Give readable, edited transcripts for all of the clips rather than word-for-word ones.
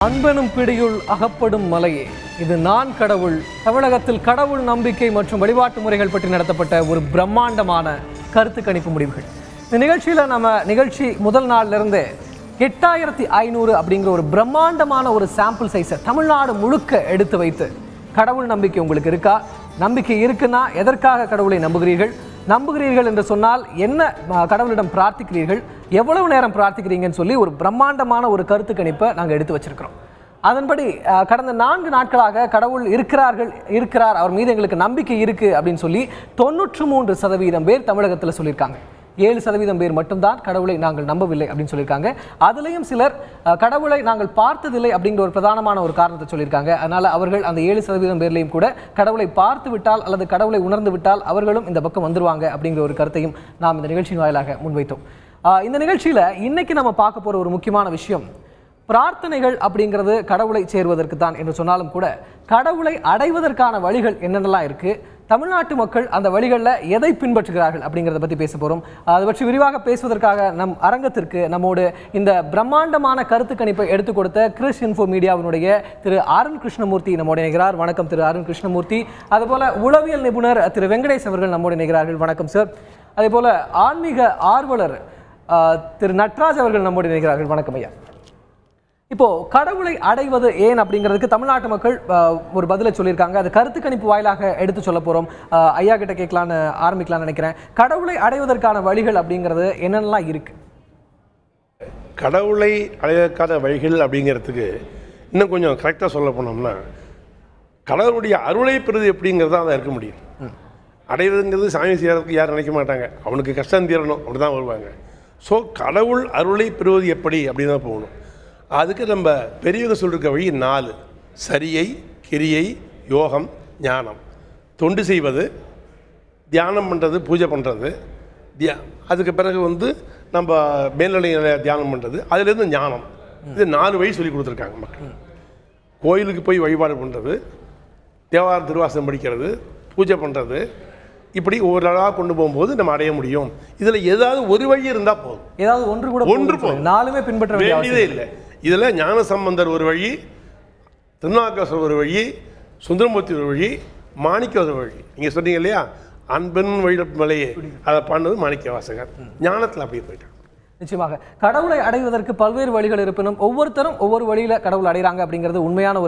அன்பெனும் பிடியுள் அகப்படும் மலையே இது நான் கடவுள். தமிழகத்தில் கடவுள் நம்பிக்கை மற்றும் வழிபாட்டு முறைகள் பற்றி நடத்தப்பட்ட ஒரு பிரம்மாண்டமான கருத்து கணிப்பு முடிவுகள். இந்த நிகழ்ச்சியில் நம்ம நிகழ்ச்சி முதல் நாள்ல இருந்து 8500 அப்படிங்கிற ஒரு பிரம்மாண்டமான ஒரு சாம்பிள் சைஸை தமிழ்நாடு முழுக்க எடுத்து வைத்து கடவுள் நம்பிக்கை உங்களுக்கு இருக்கா, நம்பிக்கை இருக்குன்னா எதற்காக கடவுளை நம்புகிறீர்கள் என்று சொன்னால் என்ன கடவுளிடம் பிரார்த்திக்கிறீர்கள், எவ்வளவு நேரம் பிரார்த்திக்கிறீங்கன்னு சொல்லி ஒரு பிரம்மாண்டமான ஒரு கருத்து கணிப்பை நாங்கள் எடுத்து வச்சிருக்கிறோம். அதன்படி கடந்த 4 நாட்களாக கடவுள் இருக்கிறார், அவர் மீது எங்களுக்கு நம்பிக்கை இருக்கு அப்படின்னு சொல்லி 93% பேர் தமிழகத்தில் சொல்லியிருக்காங்க. 7% பேர் மட்டும்தான் கடவுளை நாங்கள் நம்பவில்லை அப்படின்னு சொல்லியிருக்காங்க. அதுலேயும் சிலர் கடவுளை நாங்கள் பார்த்ததில்லை அப்படிங்கிற ஒரு பிரதானமான ஒரு காரணத்தை சொல்லியிருக்காங்க. அதனால் அவர்கள் அந்த 7% பேர்லையும் கூட கடவுளை பார்த்து விட்டால் அல்லது கடவுளை உணர்ந்து விட்டால் அவர்களும் இந்த பக்கம் வந்துருவாங்க அப்படிங்கிற ஒரு கருத்தையும் நாம் இந்த நிகழ்ச்சியின் வாயிலாக முன்வைத்தோம். இந்த நிகழ்ச்சியில் இன்னைக்கு நம்ம பார்க்க போகிற ஒரு முக்கியமான விஷயம், பிரார்த்தனைகள் அப்படிங்கிறது கடவுளை சேருவதற்கு தான் என்று சொன்னாலும் கூட கடவுளை அடைவதற்கான வழிகள் என்னென்னலாம் இருக்குது, தமிழ்நாட்டு மக்கள் அந்த வழிகளில் எதை பின்பற்றுகிறார்கள் அப்படிங்கிறத பற்றி பேச போகிறோம். அதை பற்றி விரிவாக பேசுவதற்காக நம் அரங்கத்திற்கு நம்மோடு இந்த பிரம்மாண்டமான கருத்து கணிப்பை எடுத்துக் கொடுத்த கிறிஸ் இன்ஃபோ மீடியாவினுடைய திரு அருண் கிருஷ்ணமூர்த்தி நம்மோடு இணைகிறார். வணக்கம் திரு அருண் கிருஷ்ணமூர்த்தி. அதுபோல உளவியல் நிபுணர் திரு வெங்கடேஷ் அவர்கள் நம்மோடு இணைகிறார்கள். வணக்கம் சார். அதே போல ஆன்மீக ஆர்வலர் திரு நட்ராஜ் அவர்கள் நம்மோடு இணைகிறார்கள். வணக்கம் ஐயா. இப்போ கடவுளை அடைவது ஏன் அப்படிங்கிறதுக்கு தமிழ்நாட்டு மக்கள் ஒரு பதிலை சொல்லியிருக்காங்க. அது கருத்து கணிப்பு வாயிலாக எடுத்து சொல்ல போகிறோம். ஐயா கிட்ட கேட்கலான்னு ஆரம்பிக்கலாம்னு நினைக்கிறேன். கடவுளை அடைவதற்கான வழிகள் அப்படிங்கிறது என்னென்னலாம் இருக்கு? கடவுளை அடைவதற்கான வழிகள் அப்படிங்கிறதுக்கு இன்னும் கொஞ்சம் கரெக்டாக சொல்ல போனோம்னா, கடவுளுடைய அருளை பெறுவது எப்படிங்கிறதா அதை இருக்க முடியும். அடைவதுங்கிறது சாமி செய்யறதுக்கு யாரும் நினைக்க மாட்டாங்க, அவனுக்கு கஷ்டம் தீரணும் அப்படி தான் வருவாங்க. ஸோ கடவுள் அருளை பெறுவது எப்படி அப்படின்னு தான் போகணும். அதுக்கு நம்ம பெரியவங்க சொல்லிருக்க வழி 4: சரியை, கிரியை, யோகம், ஞானம். தொண்டு செய்வது, தியானம் பண்ணுறது, பூஜை பண்ணுறது, அதுக்கு பிறகு நம்ம மேல்நிலை தியானம் பண்ணுறது, அதுலேருந்து ஞானம். இது 4 வழி சொல்லி கொடுத்துருக்காங்க மக்கள். கோயிலுக்கு போய் வழிபாடு பண்ணுறது, தேவார திருவாசகம் படிக்கிறது, பூஜை பண்ணுறது, இப்படி ஒவ்வொரு நாளாக கொண்டு போகும்போது நம்ம அடைய முடியும். இதில் ஏதாவது ஒரு வழி இருந்தால் போதும். ஏதாவது ஒன்று போதும், 4மே பின்பற்ற வேண்டியதே இல்லை. இதில் ஞான சம்பந்தர் ஒரு வழி, திருநாவுக்கரசர் ஒரு வழி, சுந்தரமூர்த்தி ஒரு வழி, மாணிக்க ஒரு வழி. நீங்கள் சொன்னீங்க இல்லையா, அன்பன் வழி மலையே, அதை பண்ணது மாணிக்க வாசகர். ஞானத்தில் அப்படியே போயிட்டாங்க. நிச்சயமாக கடவுளை அடைவதற்கு பல்வேறு வழிகள் இருப்பினும் ஒவ்வொருத்தரும் ஒவ்வொரு வழியில் கடவுள் அடைகிறாங்க அப்படிங்கிறது உண்மையான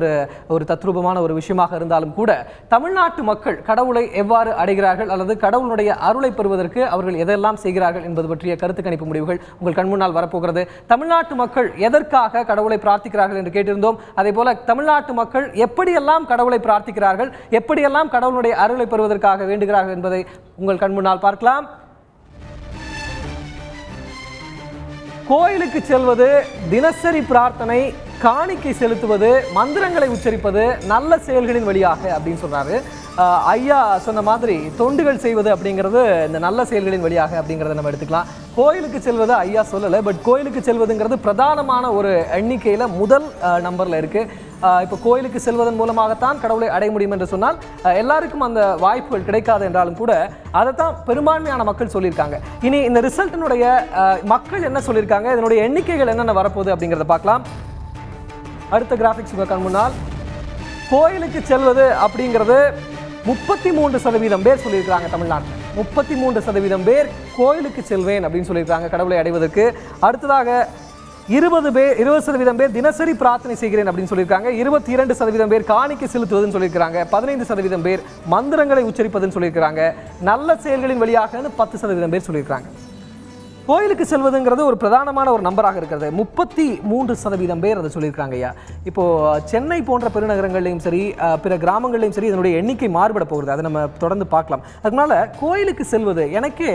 ஒரு தத்ரூபமான ஒரு விஷயமாக இருந்தாலும் கூட தமிழ்நாட்டு மக்கள் கடவுளை எவ்வாறு அடைகிறார்கள் அல்லது கடவுளுடைய அருளை பெறுவதற்கு அவர்கள் எதெல்லாம் செய்கிறார்கள் என்பது பற்றிய கருத்து கணிப்பு முடிவுகள் உங்கள் கண்முன்னால் வரப்போகிறது. தமிழ்நாட்டு மக்கள் எதற்காக கடவுளை பிரார்த்திக்கிறார்கள் என்று கேட்டிருந்தோம். அதே போல தமிழ்நாட்டு மக்கள் எப்படியெல்லாம் கடவுளை பிரார்த்திக்கிறார்கள், எப்படியெல்லாம் கடவுளுடைய அருளை பெறுவதற்காக வேண்டுகிறார்கள் என்பதை உங்கள் கண்முன்னால் பார்க்கலாம். கோயிலுக்கு செல்வது, தினசரி பிரார்த்தனை, காணிக்கை செலுத்துவது, மந்திரங்களை உச்சரிப்பது நல்ல செயல்களின் வழியாக அப்படின்னு சொல்றாரு. ஐயா சொன்ன மாதிரி தொண்டுகள் செய்வது அப்படிங்கிறது இந்த நல்ல செயல்களின் வழியாக அப்படிங்கிறத நம்ம எடுத்துக்கலாம். கோயிலுக்கு செல்வது ஐயா சொல்லலை, பட் கோயிலுக்கு செல்வதுங்கிறது பிரதானமான ஒரு எண்ணிக்கையில் முதல் நம்பரில் இருக்குது. இப்போ கோயிலுக்கு செல்வதன் மூலமாகத்தான் கடவுளை அடைய முடியும் என்று சொன்னால் எல்லாருக்கும் அந்த வாய்ப்புகள் கிடைக்காது என்றாலும் கூட அதைத்தான் பெரும்பான்மையான மக்கள் சொல்லியிருக்காங்க. இனி இந்த ரிசல்ட்டினுடைய மக்கள் என்ன சொல்லியிருக்காங்க, இதனுடைய எண்ணிக்கைகள் என்னென்ன வரப்போகுது அப்படிங்கிறத பார்க்கலாம். அடுத்த கிராஃபிக்ஸ் உங்கள் கண் முன்னால். கோயிலுக்கு செல்வது அப்படிங்கிறது 33% பேர் சொல்லியிருக்கிறாங்க. தமிழ்நாட்டில் 33% பேர் கோயிலுக்கு செல்வேன் அப்படின்னு சொல்லியிருக்காங்க கடவுளை அடைவதற்கு. அடுத்ததாக 20% பேர் தினசரி பிரார்த்தனை செய்கிறேன் அப்படின்னு சொல்லியிருக்காங்க. 22% பேர் காணிக்கை செலுத்துவதுன்னு சொல்லியிருக்காங்க. 15% பேர் மந்திரங்களை உச்சரிப்பதுன்னு சொல்லியிருக்கிறாங்க. நல்ல செயல்களின் வழியாக 10% பேர் சொல்லியிருக்காங்க. கோயிலுக்கு செல்வதுங்கிறது ஒரு பிரதானமான ஒரு நம்பராக இருக்கிறது. 33% பேர் அதை சொல்லியிருக்காங்க. ஐயா, இப்போது சென்னை போன்ற பெருநகரங்கள்லையும் சரி, பிற கிராமங்கள்லையும் சரி இதனுடைய எண்ணிக்கை மாறுபட போகிறது. அதை நம்ம தொடர்ந்து பார்க்கலாம். அதனால கோயிலுக்கு செல்வது, எனக்கே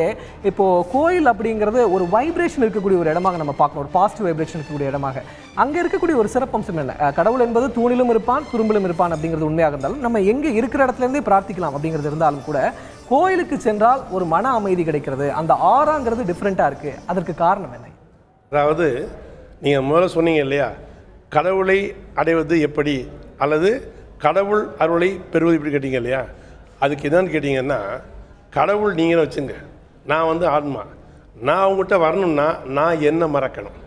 இப்போது கோயில் அப்படிங்கிறது ஒரு வைப்ரேஷன் இருக்கக்கூடிய ஒரு இடமாக நம்ம பார்க்கணும், ஒரு பாசிட்டிவ் வைப்ரேஷன் இருக்கக்கூடிய இடமாக. அங்கே இருக்கக்கூடிய ஒரு சிறப்பம்சம் என்ன, கடவுள் என்பது தூணிலும் இருப்பான் துரும்பிலும் இருப்பான் அப்படிங்கிறது உண்மையாக இருந்தாலும் நம்ம எங்கே இருக்கிற இடத்துலேருந்தே பிரார்த்திக்கலாம் அப்படிங்கிறது இருந்தாலும் கூட கோயிலுக்கு சென்றால் ஒரு மன அமைதி கிடைக்கிறது. அந்த ஆறாங்கிறது டிஃப்ரெண்ட்டாக இருக்குது. அதற்கு காரணம் என்ன? அதாவது நீங்கள் முதல்ல சொன்னீங்க இல்லையா, கடவுளை அடைவது எப்படி அல்லது கடவுள் அருளை பெறுவது எப்படி கேட்டீங்க இல்லையா, அதுக்கு என்னன்னு கேட்டிங்கன்னா, கடவுள் நீங்களும் வச்சுங்க, நான் ஆன்மா, நான் உங்கள்கிட்ட வரணும்னா நான் என்ன மறக்கணும்,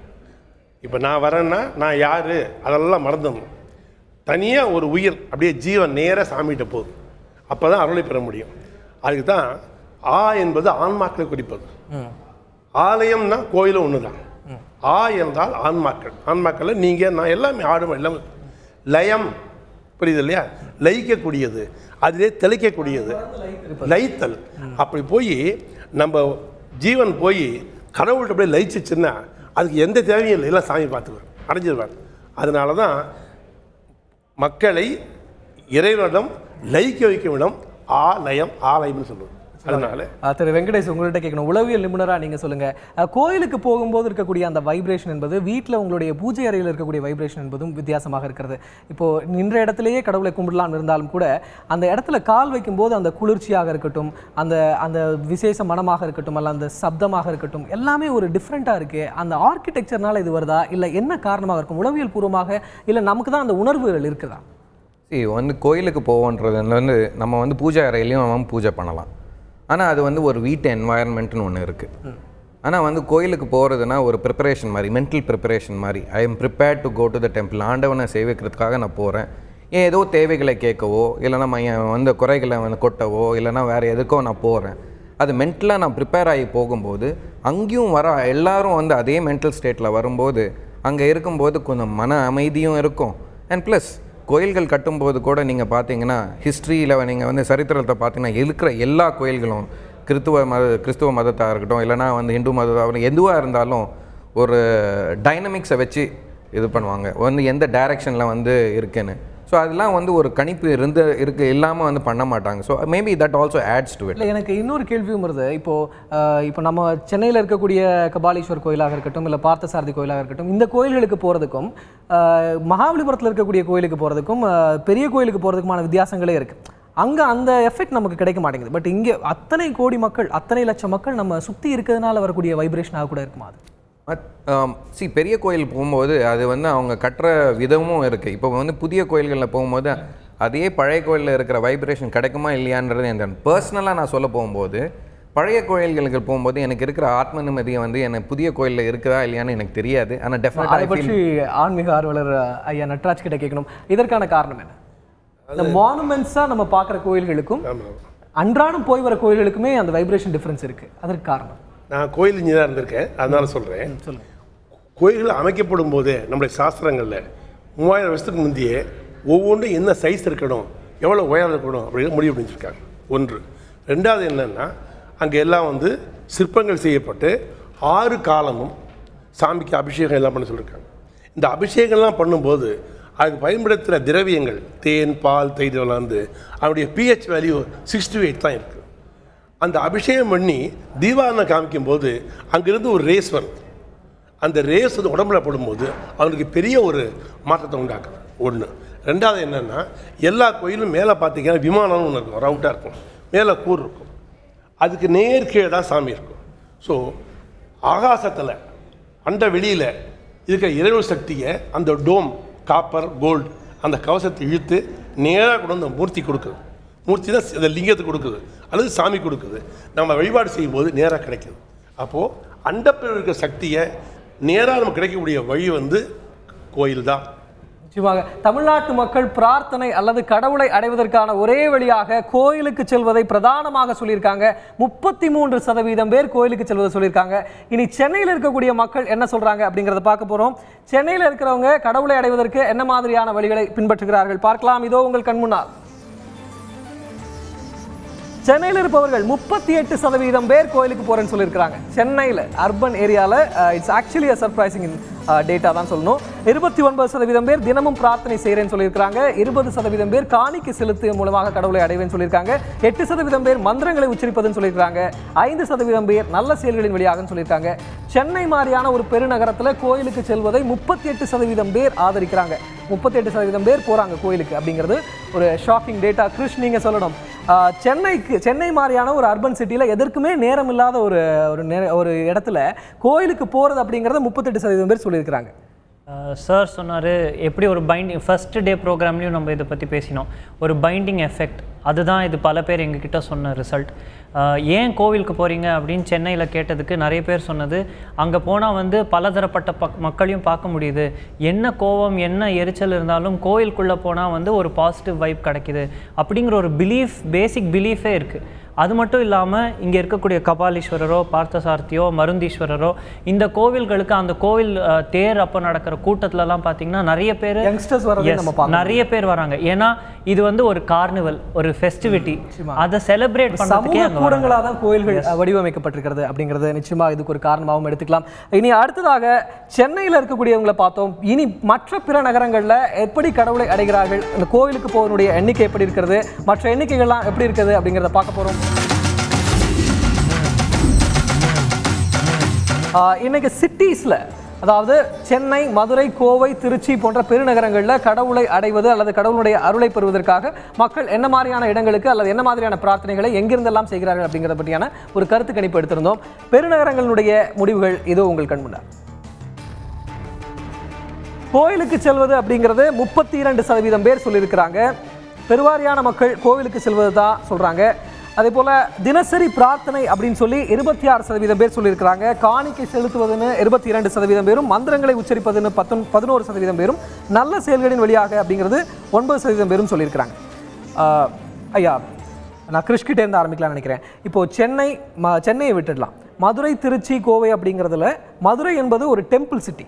இப்போ நான் வரேன்னா நான் யார் அதெல்லாம் மறந்துடணும். தனியாக ஒரு உயிர் அப்படியே ஜீவன் நேராக சாமிகிட்ட போகுது. அப்போ தான் அருளை பெற முடியும். அதுக்கு தான் ஆ என்பது ஆன்மாக்களை குறிப்பது. ஆலயம்னா கோயிலும் ஒன்று தான். ஆ என்றால் ஆன்மாக்கள். ஆன்மாக்களில் நீங்கள் நான் எல்லாமே ஆடும் எல்லாமே. லயம் புரியுது இல்லையா? லயிக்கக்கூடியது, அதிலே தெளிக்கக்கூடியது, லயித்தல். அப்படி போய் நம்ம ஜீவன் போய் கடவுள்கிட்ட அப்படியே லயிச்சிச்சுன்னா அதுக்கு எந்த தேவையும் இல்லை, எல்லாம் சாமி பார்த்துக்குவார், அடைஞ்சிருவார். அதனால தான் மக்களை இறைவனிடம் லயிக்க வைக்கும் இடம் ஆலயம், ஆலயம்னு சொல்லுவோம். அதனால திரு வெங்கடேஷ், உங்கள்கிட்ட கேட்கணும், உளவியல் நிபுணராக நீங்கள் சொல்லுங்கள், கோயிலுக்கு போகும்போது இருக்கக்கூடிய அந்த வைப்ரேஷன் என்பது வீட்டில் உங்களுடைய பூஜை அறையில் இருக்கக்கூடிய வைப்ரேஷன் என்பதும் வித்தியாசமாக இருக்கிறது. இப்போது நின்ற இடத்துலையே கடவுளை கும்பிடலான்னு இருந்தாலும் கூட அந்த இடத்துல கால் வைக்கும்போது அந்த குளிர்ச்சியாக இருக்கட்டும், அந்த அந்த விசேஷ மனமாக இருக்கட்டும், அல்ல அந்த சப்தமாக இருக்கட்டும், எல்லாமே ஒரு டிஃப்ரெண்ட்டாக இருக்குது. அந்த ஆர்கிடெக்சர்னால இது வருதா, இல்லை என்ன காரணமாக இருக்கும்? உளவியல் பூர்வமாக இல்லை நமக்கு தான் அந்த உணர்வுகள் இருக்குதா? வந்து கோயிலுக்கு போவோன்றது வந்து நம்ம வந்து பூஜை அறையிலையும் நம்ம பூஜை பண்ணலாம். ஆனால் அது வந்து ஒரு வீட்டு என்வாயர்மெண்ட்னு ஒன்று இருக்குது. ஆனால் வந்து கோயிலுக்கு போகிறதுனா ஒரு ப்ரிப்பரேஷன் மாதிரி, மென்டல் ப்ரிப்பரேஷன் மாதிரி. I am prepared to go to the temple. ஆண்டவனை சேவிக்கிறதுக்காக நான் போகிறேன். ஏதோ தேவைகளை கேட்கவோ, இல்லைனா வந்து குறைகளை வந்து கொட்டவோ, இல்லைனா வேறு எதுக்கோ நான் போகிறேன். அது மென்டலாக நான் ப்ரிப்பேர் ஆகி போகும்போது அங்கேயும் எல்லாரும் வந்து அதே மென்டல் ஸ்டேட்டில் வரும்போது அங்கே இருக்கும்போது கொஞ்சம் மன அமைதியும் இருக்கும். அண்ட் ப்ளஸ் கோயில்கள் கட்டும்போது கூட நீங்கள் பார்த்தீங்கன்னா ஹிஸ்ட்ரியில் நீங்கள் வந்து சரித்திரத்தை பார்த்தீங்கன்னா இருக்கிற எல்லா கோயில்களும் கிறிஸ்துவ மதத்தாக இருக்கட்டும், இல்லைனா வந்து ஹிந்து மதத்தாக எதுவாக இருந்தாலும் ஒரு டைனமிக்ஸை வச்சு இது பண்ணுவாங்க, வந்து எந்த டைரெக்ஷனில் வந்து இருக்குன்னு. ஸோ அதெல்லாம் வந்து ஒரு கணிப்பு இல்லாமல் வந்து பண்ண மாட்டாங்க. So maybe that also adds to it. இல்லை, எனக்கு இன்னொரு கேள்வியும் வருது. இப்போ நம்ம சென்னையில் இருக்கக்கூடிய கபாலீஸ்வர் கோயிலாக இருக்கட்டும், இல்லை பார்த்தசாரதி கோயிலாக இருக்கட்டும், இந்த கோயில்களுக்கு போகிறதுக்கும் மகாபலிபுரத்தில் இருக்கக்கூடிய கோயிலுக்கு போகிறதுக்கும் பெரிய கோயிலுக்கு போகிறதுக்குமான வித்தியாசங்களே இருக்குது. அங்கே அந்த எஃபெக்ட் நமக்கு கிடைக்க மாட்டேங்குது. பட் இங்கே அத்தனை கோடி மக்கள், அத்தனை லட்சம் மக்கள் நம்ம சுற்றி இருக்கிறதுனால வரக்கூடிய வைப்ரேஷனாக கூட இருக்குமா அது? பெரிய கோயில் போகும்போது அது வந்து அவங்க கட்டுற விதமும் இருக்குது. இப்போ வந்து புதிய கோயில்களில் போகும்போது அதே பழைய கோயிலில் இருக்கிற வைப்ரேஷன் கிடைக்குமா இல்லையான்றது என் பர்சனலாக நான் சொல்ல போகும்போது, பழைய கோயில்களுக்கு போகும்போது எனக்கு இருக்கிற ஆத்ம நிம்மதியை வந்து எனக்கு புதிய கோயிலில் இருக்குதா இல்லையான்னு எனக்கு தெரியாது. ஆனால் டெஃபினட்டாக அதை பற்றி ஆன்மீக ஆர்வலர் ஐயா நட்ராஜ் கிட்ட கேட்கணும். இதற்கான காரணம் என்ன? இந்த மானுமெண்ட்ஸாக நம்ம பார்க்குற கோயில்களுக்கும் அன்றாடம் போய் வர கோயில்களுக்குமே அந்த வைப்ரேஷன் டிஃப்ரென்ஸ் இருக்குது. அதற்கு காரணம், நான் கோயில் இங்கே தான் இருந்திருக்கேன், அதனால சொல்கிறேன். கோயில்கள் அமைக்கப்படும் போதே நம்முடைய சாஸ்திரங்களில் 3000 வருஷத்துக்கு முந்தையே ஒவ்வொன்றும் என்ன சைஸ் இருக்கணும், எவ்வளோ உயரம் இருக்கணும் அப்படின்னு முடிவு பண்ணிச்சிருக்காங்க. ஒன்று. ரெண்டாவது என்னென்னா, அங்கே எல்லாம் வந்து சிற்பங்கள் செய்யப்பட்டு 6 காலமும் சாமிக்கு அபிஷேகம் எல்லாம் பண்ண சொல்லியிருக்காங்க. இந்த அபிஷேகம்லாம் பண்ணும்போது அதுக்கு பயன்படுத்துகிற திரவியங்கள் தேன், பால், தயிர் எல்லாம் வந்து அதனுடைய pH வேல்யூ 6 to 8 தான் இருக்குது. அந்த அபிஷேகம் பண்ணி தீபாவளி காமிக்கும்போது அங்கேருந்து ஒரு ரேஸ் வரும். அந்த ரேஸ் வந்து உடம்புல படும்போது அவனுக்கு பெரிய ஒரு மாற்றத்தை உண்டாக்குது. ஒன்று. ரெண்டாவது என்னென்னா, எல்லா கோயிலும் மேலே பார்த்தீங்கன்னா விமானம்னு ஒன்று இருக்கும், ரவுட்டாக இருக்கும், மேலே கூர் இருக்கும், அதுக்கு நேர்கீழே தான் சாமி இருக்கும். ஸோ ஆகாசத்தில் அந்த வெளியில் இருக்கிற இறைவு சக்தியை அந்த டோம், காப்பர், கோல்டு அந்த கவசத்தை இழுத்து நேராக கொண்டு வந்து மூர்த்தி கொடுக்குது. மூர்த்தி தான் இந்த லிங்கத்துக்கு கொடுக்குது அல்லது சாமி கொடுக்குது. நம்ம வழிபாடு செய்யும்போது நேராக கிடைக்குது. அப்போது அண்டப்பில் இருக்கிற சக்தியை நேராக நம்ம கிடைக்கக்கூடிய வழி வந்து கோயில் தான். நிச்சயமாக தமிழ்நாட்டு மக்கள் பிரார்த்தனை அல்லது கடவுளை அடைவதற்கான ஒரே வழியாக கோயிலுக்கு செல்வதை பிரதானமாக சொல்லியிருக்காங்க. 33% பேர் கோயிலுக்கு செல்வதை சொல்லியிருக்காங்க. இனி சென்னையில் இருக்கக்கூடிய மக்கள் என்ன சொல்றாங்க அப்படிங்கிறத பார்க்க போறோம். சென்னையில் இருக்கிறவங்க கடவுளை அடைவதற்கு என்ன மாதிரியான வழிகளை பின்பற்றுகிறார்கள் பார்க்கலாம். இதோ உங்கள் கண் முன்னால். சென்னையில் இருப்பவர்கள் 38% பேர் கோயிலுக்கு போறேன்னு சொல்லியிருக்காங்க. சென்னையில் அர்பன் ஏரியாவில் it's actually a surprising data தான் சொல்லணும். 29% பேர் தினமும் பிரார்த்தனை செய்கிறேன்னு சொல்லியிருக்காங்க. 20% பேர் காணிக்கை செலுத்து மூலமாக கடவுளை அடைவேன்னு சொல்லியிருக்காங்க. 8% பேர் மந்திரங்களை உச்சரிப்பதுன்னு சொல்லியிருக்காங்க. 5% பேர் நல்ல செயல்களின் வழியாகன்னு சொல்லியிருக்காங்க. சென்னை மாதிரியான ஒரு பெருநகரத்தில் கோயிலுக்கு செல்வதை 38% பேர் ஆதரிக்கிறாங்க. 38% பேர் போகிறாங்க கோயிலுக்கு அப்படிங்கிறது ஒரு ஷாக்கிங் டேட்டா. கிருஷ், நீங்கள் சொல்லணும், சென்னை மாதிரியான ஒரு அர்பன் சிட்டியில் எதற்குமே நேரம் இல்லாத ஒரு இடத்துல கோயிலுக்கு போகிறது அப்படிங்கிறத 38% பேர் சொல்லியிருக்கிறாங்க. சார் சொன்னார் எப்படி ஒரு பைண்டிங், ஃபஸ்ட் டே ப்ரோக்ராம்லேயும் நம்ம இதை பற்றி பேசினோம், ஒரு பைண்டிங் எஃபெக்ட். அதுதான் இது பல பேர் எங்ககிட்ட சொன்ன ரிசல்ட். ஏன் கோவிலுக்கு போகிறீங்க அப்படின்னு சென்னையில் கேட்டதுக்கு நிறைய பேர் சொன்னது, அங்கே போனால் வந்து பலதரப்பட்ட மக்களையும் பார்க்க முடியுது, என்ன கோவம் என்ன எரிச்சல் இருந்தாலும் கோவிலுக்குள்ளே போனால் வந்து ஒரு பாசிட்டிவ் வைப் கிடைக்கிது அப்படிங்கிற ஒரு பேசிக் பிலீஃபே இருக்குது. அது மட்டும் இல்லாமல் இங்கே இருக்கக்கூடிய கபாலீஸ்வரரோ பார்த்தசாரதியோ மருந்தீஸ்வரரோ இந்த கோவில்களுக்கு அந்த கோவில் தேர் அப்போ நடக்கிற கூட்டத்திலலாம் பார்த்தீங்கன்னா நிறைய பேர் வராங்க. ஏன்னா இது வந்து ஒரு கார்னிவல், ஒரு ஃபெஸ்டிவிட்டி, அதை செலிப்ரேட் பண்ணுறதுக்கே கூடங்களாக தான் கோயில்கள் வடிவமைக்கப்பட்டிருக்கிறது அப்படிங்கிறது நிச்சயமாக இதுக்கு ஒரு காரணமாகவும் எடுத்துக்கலாம். இனி அடுத்ததாக சென்னையில் இருக்கக்கூடியவங்களை பார்த்தோம். இனி மற்ற பிற நகரங்களில் எப்படி கடவுளை அடைகிறார்கள், இந்த கோவிலுக்கு போவதனுடைய எண்ணிக்கை எப்படி இருக்கிறது, மற்ற எண்ணிக்கைகள்லாம் எப்படி இருக்குது அப்படிங்கிறத பார்க்க போகிறோம். இன்னைக்கு சிட்டிஸில், அதாவது சென்னை, மதுரை, கோவை, திருச்சி போன்ற பெருநகரங்களில் கடவுளை அடைவது அல்லது கடவுளுடைய அருளை பெறுவதற்காக மக்கள் என்ன மாதிரியான இடங்களுக்கு அல்லது என்ன மாதிரியான பிரார்த்தனைகளை எங்கிருந்தெல்லாம் செய்கிறார்கள் அப்படிங்கிறத பற்றியான ஒரு கருத்து கணிப்பு எடுத்திருந்தோம். பெருநகரங்களுடைய முடிவுகள் இதோ உங்கள் கண்முன்னாடி. கோயிலுக்கு செல்வது அப்படிங்கிறது 32% பேர் சொல்லியிருக்கிறாங்க. பெருவாரியான மக்கள் கோவிலுக்கு செல்வது தான் சொல்கிறாங்க. அதே போல் தினசரி பிரார்த்தனை அப்படின்னு சொல்லி 26% பேர் சொல்லியிருக்கிறாங்க. காணிக்கை செலுத்துவதுன்னு 22% பேரும், மந்திரங்களை உச்சரிப்பதுன்னு 11% பேரும், நல்ல செயல்களின் வழியாக அப்படிங்கிறது 9% பேரும் சொல்லியிருக்கிறாங்க. ஐயா, நான் கிருஷ்கிட்டேருந்து ஆரம்பிக்கலாம்னு நினைக்கிறேன். இப்போது சென்னையை விட்டுடலாம். மதுரை, திருச்சி, கோவை அப்படிங்கிறதுல மதுரை என்பது ஒரு டெம்பிள் சிட்டி,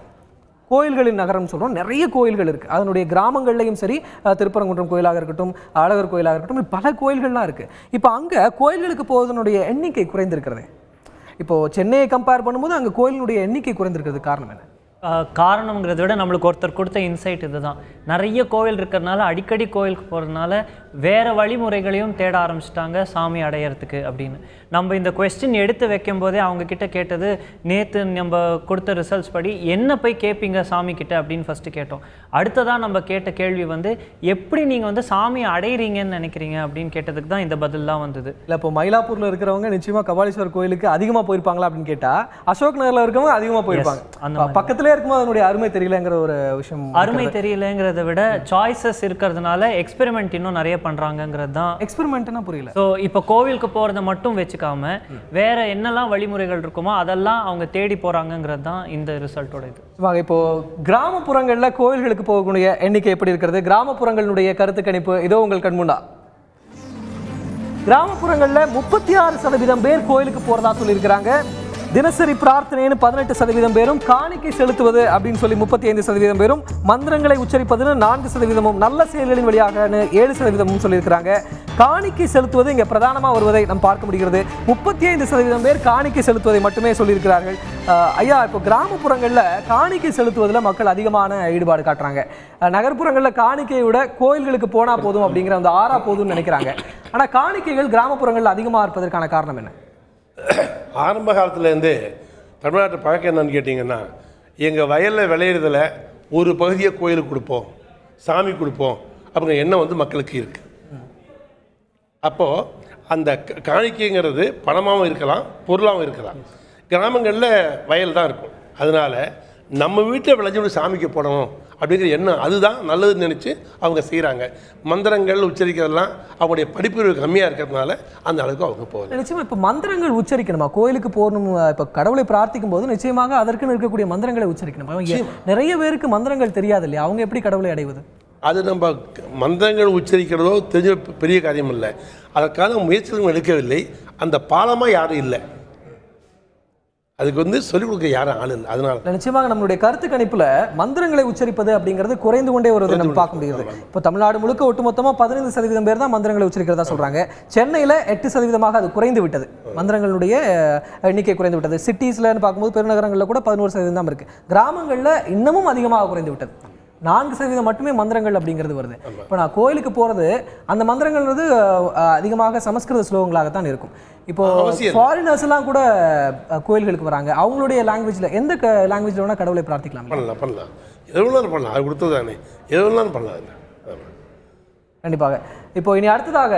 கோயில்களின் நகரம் சொல்கிறோம். நிறைய கோயில்கள் இருக்குது. அதனுடைய கிராமங்கள்லையும் சரி, திருப்பரங்குன்றம் கோயிலாக இருக்கட்டும், அழகர் கோயிலாக இருக்கட்டும், பல கோயில்கள்லாம் இருக்குது. இப்போ அங்கே கோயில்களுக்கு போவதனுடைய எண்ணிக்கை குறைந்திருக்கிறது. இப்போது சென்னையை கம்பேர் பண்ணும்போது அங்கே கோயிலினுடைய எண்ணிக்கை குறைந்திருக்கிறது காரணம் என்ன? காரணங்கிறத விட நம்மளுக்கு ஒருத்தர் கொடுத்த இன்சைட் இதுதான். நிறைய கோவில் இருக்கிறதுனால, அடிக்கடி கோயிலுக்கு போகிறதுனால வேறு வழிமுறைகளையும் தேட ஆரம்பிச்சிட்டாங்க சாமி அடையிறதுக்கு அப்படின்னு. நம்ம இந்த கொஸ்டின் எடுத்து வைக்கும் போதே அவங்கக்கிட்ட கேட்டது, நேற்று நம்ம கொடுத்த ரிசல்ட்ஸ் படி என்ன போய் கேட்பீங்க சாமி கிட்ட அப்படின்னு ஃபஸ்ட்டு கேட்டோம். அடுத்ததான் நம்ம கேட்ட கேள்வி வந்து, எப்படி நீங்கள் வந்து சாமியை அடையிறீங்கன்னு நினைக்கிறீங்க அப்படின்னு கேட்டதுக்கு தான் இந்த பதில்லாம் வந்தது. இல்லை, இப்போ மயிலாப்பூரில் இருக்கிறவங்க நிச்சயமாக கபாலீஸ்வரர் கோயிலுக்கு அதிகமாக போயிருப்பாங்களா அப்படின்னு கேட்டால், அசோக் நகரில் இருக்கவங்க அதிகமாக போயிருப்பாங்க. அந்த பக்கத்தில் இருக்கும்போது அதனுடைய அருமை தெரியலங்கிற ஒரு விஷயம். அருமை தெரியலங்கிறத விட சாய்ஸஸ் இருக்கிறதுனால எக்ஸ்பெரிமெண்ட் இன்னும் நிறைய பண்றாங்கங்கிறது தான். எக்ஸ்பெரிமெண்ட்னா புரியல. ஸோ இப்போ கோவிலுக்கு போறதை மட்டும் வச்சுக்காம வேற என்னெல்லாம் வழிமுறைகள் இருக்குமோ அதெல்லாம் அவங்க தேடி போறாங்கங்கிறது தான் இந்த ரிசல்ட்டோட இது. இப்போ கிராமப்புறங்களில் கோவில்களுக்கு போகக்கூடிய எண்ணிக்கை எப்படி இருக்கிறது, கிராமப்புறங்களுடைய கருத்து கணிப்பு இதோ உங்கள் கண்முன்னா. கிராமப்புறங்களில் 36% பேர் கோயிலுக்கு போறதா சொல்லியிருக்கிறாங்க. தினசரி பிரார்த்தனைன்னு 18% பேரும், காணிக்கை செலுத்துவது அப்படின்னு சொல்லி 35% பேரும், மந்திரங்களை உச்சரிப்பதுன்னு 4%, நல்ல செயல்களின் வழியாக 7% சொல்லியிருக்கிறாங்க. காணிக்கை செலுத்துவது இங்கே பிரதானமாக வருவதை நாம் பார்க்க முடிகிறது. 35% பேர் காணிக்கை செலுத்துவதை மட்டுமே சொல்லியிருக்கிறார்கள். ஐயா, இப்போ கிராமப்புறங்களில் காணிக்கை செலுத்துவதில் மக்கள் அதிகமான ஈடுபாடு காட்டுறாங்க. நகர்ப்புறங்களில் காணிக்கையை விட கோயில்களுக்கு போனால் போதும் அப்படிங்கிற அந்த ஆறா போதும்னு நினைக்கிறாங்க. ஆனால் காணிக்கைகள் கிராமப்புறங்களில் அதிகமாக இருப்பதற்கான காரணம் என்ன? ஆரம்ப காலத்துலேருந்து தமிழ்நாட்டு பழக்கம் என்னன்னு கேட்டிங்கன்னா, எங்கள் வயலில் விளையிறதில் ஒரு பகுதியை கோயிலுக்கு கொடுப்போம், சாமி கொடுப்போம் அப்படிங்கிற எண்ணம் வந்து மக்களுக்கு இருக்குது. அப்போது அந்த காணிக்கைங்கிறது பணமாகவும் இருக்கலாம், பொருளாகவும் இருக்கலாம். கிராமங்களில் வயல் தான் இருக்கும். அதனால் நம்ம வீட்டில் விளைஞ்சு சாமிக்கு போடணும் அப்படிங்கிற எண்ணம் அதுதான் நல்லதுன்னு நினச்சி அவங்க செய்கிறாங்க. மந்திரங்கள் உச்சரிக்கிறதெல்லாம் அவங்களுடைய படிப்பு கம்மியாக இருக்கிறதுனால அந்த அளவுக்கு அவங்க போகல. நிச்சயமாக இப்போ மந்திரங்கள் உச்சரிக்கணுமா? கோயிலுக்கு போகணும், இப்போ கடவுளை பிரார்த்திக்கும் போது நிச்சயமாக அதற்குன்னு இருக்கக்கூடிய மந்திரங்களை உச்சரிக்கணுமா? நிறைய பேருக்கு மந்திரங்கள் தெரியாது இல்லையா, அவங்க எப்படி கடவுளை அடைவது? அது நம்ம மந்திரங்கள் உச்சரிக்கிறதோ தெரிஞ்ச பெரிய காரியம் இல்லை. அதற்கான முயற்சிகளும் எடுக்கவில்லை. அந்த பாலமாக யாரும் இல்லை, அதுக்கு வந்து சொல்லிக் கொடுக்க யாரும் ஆள் இல்லை. அதனால நிச்சயமாக நம்மளுடைய கருத்து கணிப்புல மந்திரங்களை உச்சரிப்பது அப்படிங்கிறது குறைந்து கொண்டே வருவதை நம்ம பார்க்க முடியுது. இப்போ தமிழ்நாடு முழுக்க ஒட்டுமொத்தமாக 15% பேர் தான் மந்திரங்களை உச்சரிக்கிறதா சொல்றாங்க. சென்னையில் 8% அது குறைந்து விட்டது, மந்திரங்களுடைய எண்ணிக்கை குறைந்து விட்டது. சிட்டிஸ்லன்னு பார்க்கும்போது பெருநகரங்களில் கூட 11% தான் இருக்கு. கிராமங்களில் இன்னமும் அதிகமாக குறைந்து விட்டது. 4% மட்டுமே மந்திரங்கள் அப்படிங்கிறது வருது. இப்போ நான் கோயிலுக்கு போகிறது அந்த மந்திரங்கள்ன்றது அதிகமாக சமஸ்கிருத ஸ்லோகங்களாகத்தான் இருக்கும். இப்போ ஃபாரினர்ஸ் எல்லாம் கூட கோயில்களுக்கு வராங்க, அவங்களுடைய லாங்குவேஜில் எந்த லாங்குவேஜில் வேணால் கடவுளை பிரார்த்திக்கலாம். பண்ணலாம், எதுவும் பண்ணலாம், அது கொடுத்தது தானே, எதுவும் பண்ணலாம். கண்டிப்பாக. இப்போ இனி அடுத்ததாக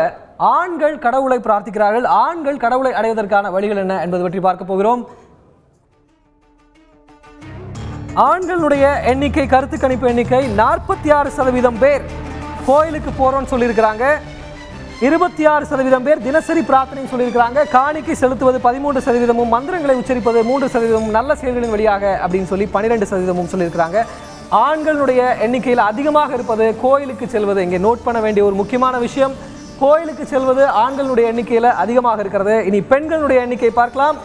ஆண்கள் கடவுளை பிரார்த்திக்கிறார்கள். ஆண்கள் கடவுளை அடைவதற்கான வழிகள் என்ன என்பது பற்றி பார்க்க போகிறோம். ஆண்களுடைய எண்ணிக்கை, கருத்து கணிப்பு எண்ணிக்கை 46% பேர் கோயிலுக்கு போறோம்னு சொல்லியிருக்கிறாங்க. 26% பேர் தினசரி பிரார்த்தனை சொல்லியிருக்கிறாங்க. காணிக்கை செலுத்துவது 13%, மந்திரங்களை உச்சரிப்பது 3%, நல்ல செயல்களின் வழியாக அப்படின்னு சொல்லி 12% சொல்லியிருக்கிறாங்க. ஆண்களுடைய எண்ணிக்கையில் அதிகமாக இருப்பது கோயிலுக்கு செல்வது. இங்கே நோட் பண்ண வேண்டிய ஒரு முக்கியமான விஷயம், கோயிலுக்கு செல்வது ஆண்களுடைய எண்ணிக்கையில் அதிகமாக இருக்கிறது. இனி பெண்களுடைய எண்ணிக்கை பார்க்கலாம்.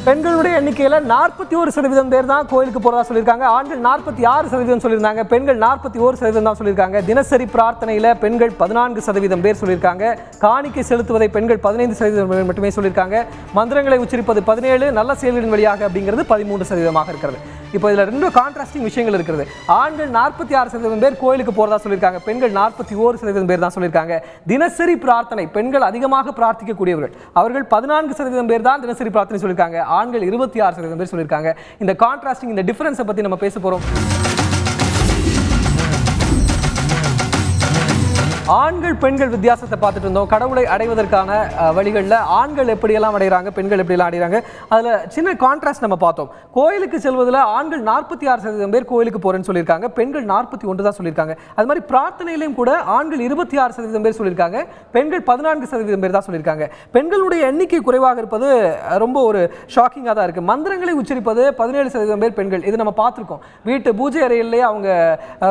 பெண்களுடைய எண்ணிக்கையில் 41% பேர் தான் கோயிலுக்கு போகிறதா சொல்லியிருக்காங்க. ஆண்கள் 46% சொல்லியிருந்தாங்க, பெண்கள் 41% தான் சொல்லியிருக்காங்க. தினசரி பிரார்த்தனையில் பெண்கள் 14% பேர் சொல்லியிருக்காங்க. காணிக்கை செலுத்துவதை பெண்கள் 15% மட்டுமே சொல்லியிருக்காங்க. மந்திரங்களை உச்சரிப்பது 17, நல்ல செயல்களின் வழியாக அப்படிங்கிறது 13% இருக்கிறது. இப்போ இதில் 2 கான்ட்ராஸ்டிங் விஷயங்கள் இருக்கிறது. ஆண்கள் 46% பேர் கோயிலுக்கு போகிறதா சொல்லியிருக்காங்க, பெண்கள் 41% பேர் தான் சொல்லியிருக்காங்க. தினசரி பிரார்த்தனை பெண்கள் அதிகமாக பிரார்த்திக்கக்கூடியவர்கள், அவர்கள் 14% பேர் தான் தினசரி பிரார்த்தனை சொல்லியிருக்காங்க. ஆண்கள் 26% பேர் சொல்லியிருக்காங்க. இந்த கான்ட்ராஸ்டிங், இந்த டிஃபரன்ஸை பற்றி நம்ம பேச போகிறோம். ஆண்கள் பெண்கள் வித்தியாசத்தை பார்த்துட்டு இருந்தோம். கடவுளை அடைவதற்கான வழிகளில் ஆண்கள் எப்படியெல்லாம் அடைகிறாங்க, பெண்கள் எப்படியெல்லாம் அடைகிறாங்க, அதில் சின்ன கான்ட்ராஸ்ட் நம்ம பார்த்தோம். கோயிலுக்கு செல்வதில் ஆண்கள் 46% பேர் கோயிலுக்கு போகிறேன்னு சொல்லியிருக்காங்க, பெண்கள் 41 தான் சொல்லியிருக்காங்க. அது மாதிரி பிரார்த்தனையிலையும் கூட ஆண்கள் 26% பேர் சொல்லியிருக்காங்க, பெண்கள் 14% பேர் தான் சொல்லியிருக்காங்க. பெண்களுடைய எண்ணிக்கை குறைவாக இருப்பது ரொம்ப ஒரு ஷாக்கிங்காக தான் இருக்குது. மந்திரங்களை உச்சரிப்பது 17% பேர் பெண்கள், இது நம்ம பார்த்துருக்கோம். வீட்டு பூஜை அறையிலேயே அவங்க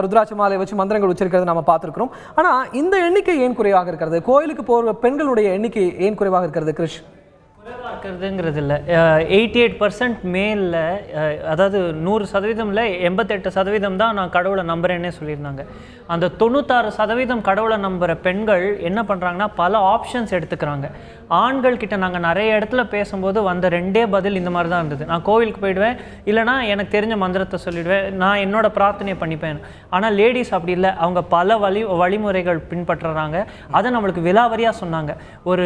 ருத்ராட்ச மாலை வச்சு மந்திரங்கள் உச்சரிக்கிறது நம்ம பார்த்துருக்கிறோம். ஆனால் இந்த எண்ணிக்கை ஏன் குறைவாக இருக்கிறது? கோயிலுக்கு போகிற பெண்களுடைய எண்ணிக்கை ஏன் குறைவாக இருக்கிறது கிருஷ்? குறைவாக இருக்கிறதுங்கிறது இல்லை. 88% மேலில், அதாவது 100%ல் 88% தான் நான் கடவுளை நம்புகிறேன்னே சொல்லியிருந்தாங்க. அந்த 96% கடவுளை நம்புகிற பெண்கள் என்ன பண்ணுறாங்கன்னா பல ஆப்ஷன்ஸ் எடுத்துக்கிறாங்க. ஆண்கள் கிட்ட நாங்கள் நிறைய இடத்துல பேசும்போது வந்த 2 பதில் இந்த மாதிரி தான் இருந்தது. நான் கோவிலுக்கு போயிடுவேன், இல்லைனா எனக்கு தெரிஞ்ச மந்திரத்தை சொல்லிவிடுவேன், நான் என்னோட பிரார்த்தனையை பண்ணிப்பேன். ஆனால் லேடிஸ் அப்படி இல்லை, அவங்க பல வழிமுறைகள் பின்பற்றுறாங்க. அதை நம்மளுக்கு விலாவரியாக சொன்னாங்க. ஒரு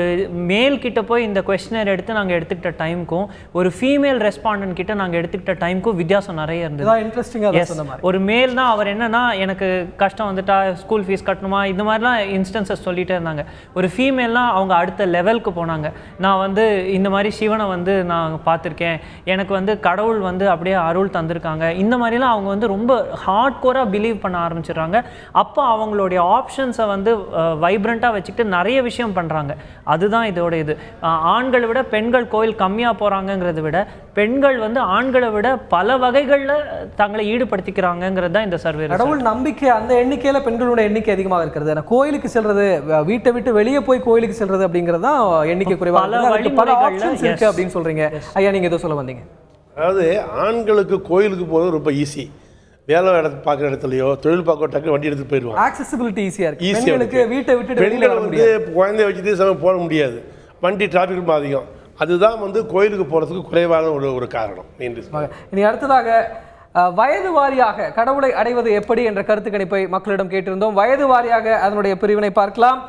மேல் கிட்ட போய் இந்த கொஸ்டினர் எடுத்து நாங்கள் எடுத்துக்கிட்ட டைமுக்கும் ஒரு ஃபீமேல் ரெஸ்பாண்டன்ட் கிட்ட நாங்கள் எடுத்துக்கிட்ட டைமுக்கும் வித்தியாசம் நிறைய இருந்தது. ஒரு மேல் தான் அவர் என்னன்னா எனக்கு கஷ்டம் வந்துட்டா ஸ்கூல் ஃபீஸ் கட்டணுமா இந்த மாதிரிலாம் இன்ஸ்டன்சஸ் சொல்லிகிட்டே இருந்தாங்க. ஒரு ஃபீமேல்னால் அவங்க அடுத்த லெவலுக்கு போனாங்க. நான் வந்து இந்த மாதிரி சிவனை வந்து நான் பார்த்துருக்கேன், எனக்கு வந்து கடவுள் வந்து அப்படியே அருள் தந்திருக்காங்க, இந்த மாதிரிலாம் அவங்க வந்து ரொம்ப ஹார்ட் கோராக பிலீவ் பண்ண ஆரம்பிச்சிடுறாங்க. அப்போ அவங்களுடைய ஆப்ஷன்ஸை வந்து வைப்ரண்ட்டாக வச்சுக்கிட்டு நிறைய விஷயம் பண்ணுறாங்க. அதுதான் இதோட இது. ஆண்களை விட பெண்கள் கோயில் கம்மியாக போகிறாங்கங்கிறத விட பெண்கள் வந்து ஆண்களை விட பல வகைகளில் தங்களை ஈடுபடுத்திக்கிறாங்கிறது தான் இந்த சர்வே. கடவுள் நம்பிக்கை அந்த எண்ணிக்கையில் பெண்களோட எண்ணிக்கை அதிகமாக இருக்கிறது. ஆனால் கோயிலுக்கு செல்றது, வீட்டை விட்டு வெளியே போய் கோயிலுக்கு செல்றது அப்படிங்கிறது தான் எண்ணிக்கை குறைவாக இருக்கு அப்படின்னு சொல்றீங்க. ஐயா, நீங்க எதோ சொல்ல வந்தீங்க. அதாவது ஆண்களுக்கு கோயிலுக்கு போகிறது ரொம்ப ஈஸி. வேலை பார்க்குற இடத்துலையோ தொழில் பார்க்க டக்கு வண்டி எடுத்துட்டு போயிடுவாங்க. ஆக்சசிபிலிட்டி ஈஸியாக இருக்கு. பெண்களுக்கு வீட்டை விட்டு பெண்கள் வந்து குழந்தைய வச்சுட்டு போட முடியாது, வண்டி டிராஃபிக் ரொம்ப அதிகம். அதுதான் வந்து கோயிலுக்கு போகிறதுக்கு குறைவான ஒரு காரணம். இனி அடுத்ததாக வயது வாரியாக கடவுளை அடைவது எப்படி என்ற கருத்து கணிப்பை மக்களிடம் கேட்டிருந்தோம். வயது வாரியாக அதனுடைய பிரிவினை பார்க்கலாம்.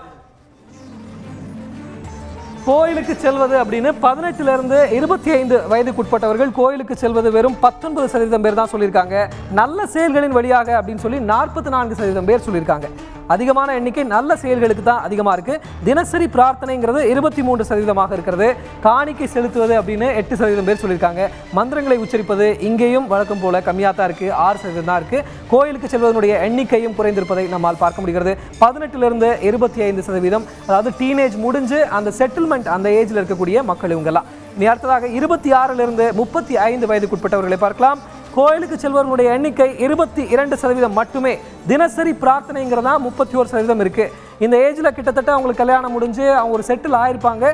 கோயிலுக்கு செல்வது அப்படின்னு 18 to 25 வயதுக்குட்பட்டவர்கள் கோயிலுக்கு செல்வது வெறும் 19% பேர் தான் சொல்லியிருக்காங்க. நல்ல செயல்களின் வழியாக அப்படின்னு சொல்லி 44% பேர் சொல்லியிருக்காங்க. அதிகமான எண்ணிக்கை நல்ல செயல்களுக்கு தான் அதிகமாக இருக்குது. தினசரி பிரார்த்தனைங்கிறது 23% இருக்கிறது. காணிக்கை செலுத்துவது அப்படின்னு 8% பேர் சொல்லியிருக்காங்க. மந்திரங்களை உச்சரிப்பது இங்கேயும் வழக்கம் போல கம்மியாக தான் இருக்குது, 6% தான் இருக்குது. கோயிலுக்கு செல்வதனுடைய எண்ணிக்கையும் குறைந்திருப்பதை நம்மால் பார்க்க முடிகிறது. 18 to 25%, அதாவது டீனேஜ் முடிஞ்சு அந்த செட்டில்மெண்ட் அந்த ஏஜில் இருக்கக்கூடிய மக்கள் இவங்கெல்லாம். இனி அடுத்ததாக 26 to 35 வயதுக்குட்பட்டவர்களை பார்க்கலாம். கோயிலுக்கு செல்வர்களுடைய எண்ணிக்கை 22% மட்டுமே. தினசரி பிரார்த்தனைங்கிறதா 31% இருக்குது. இந்த ஏஜில் கிட்டத்தட்ட அவங்களுக்கு கல்யாணம் முடிஞ்சு அவங்க ஒரு செட்டில் ஆயிருப்பாங்க,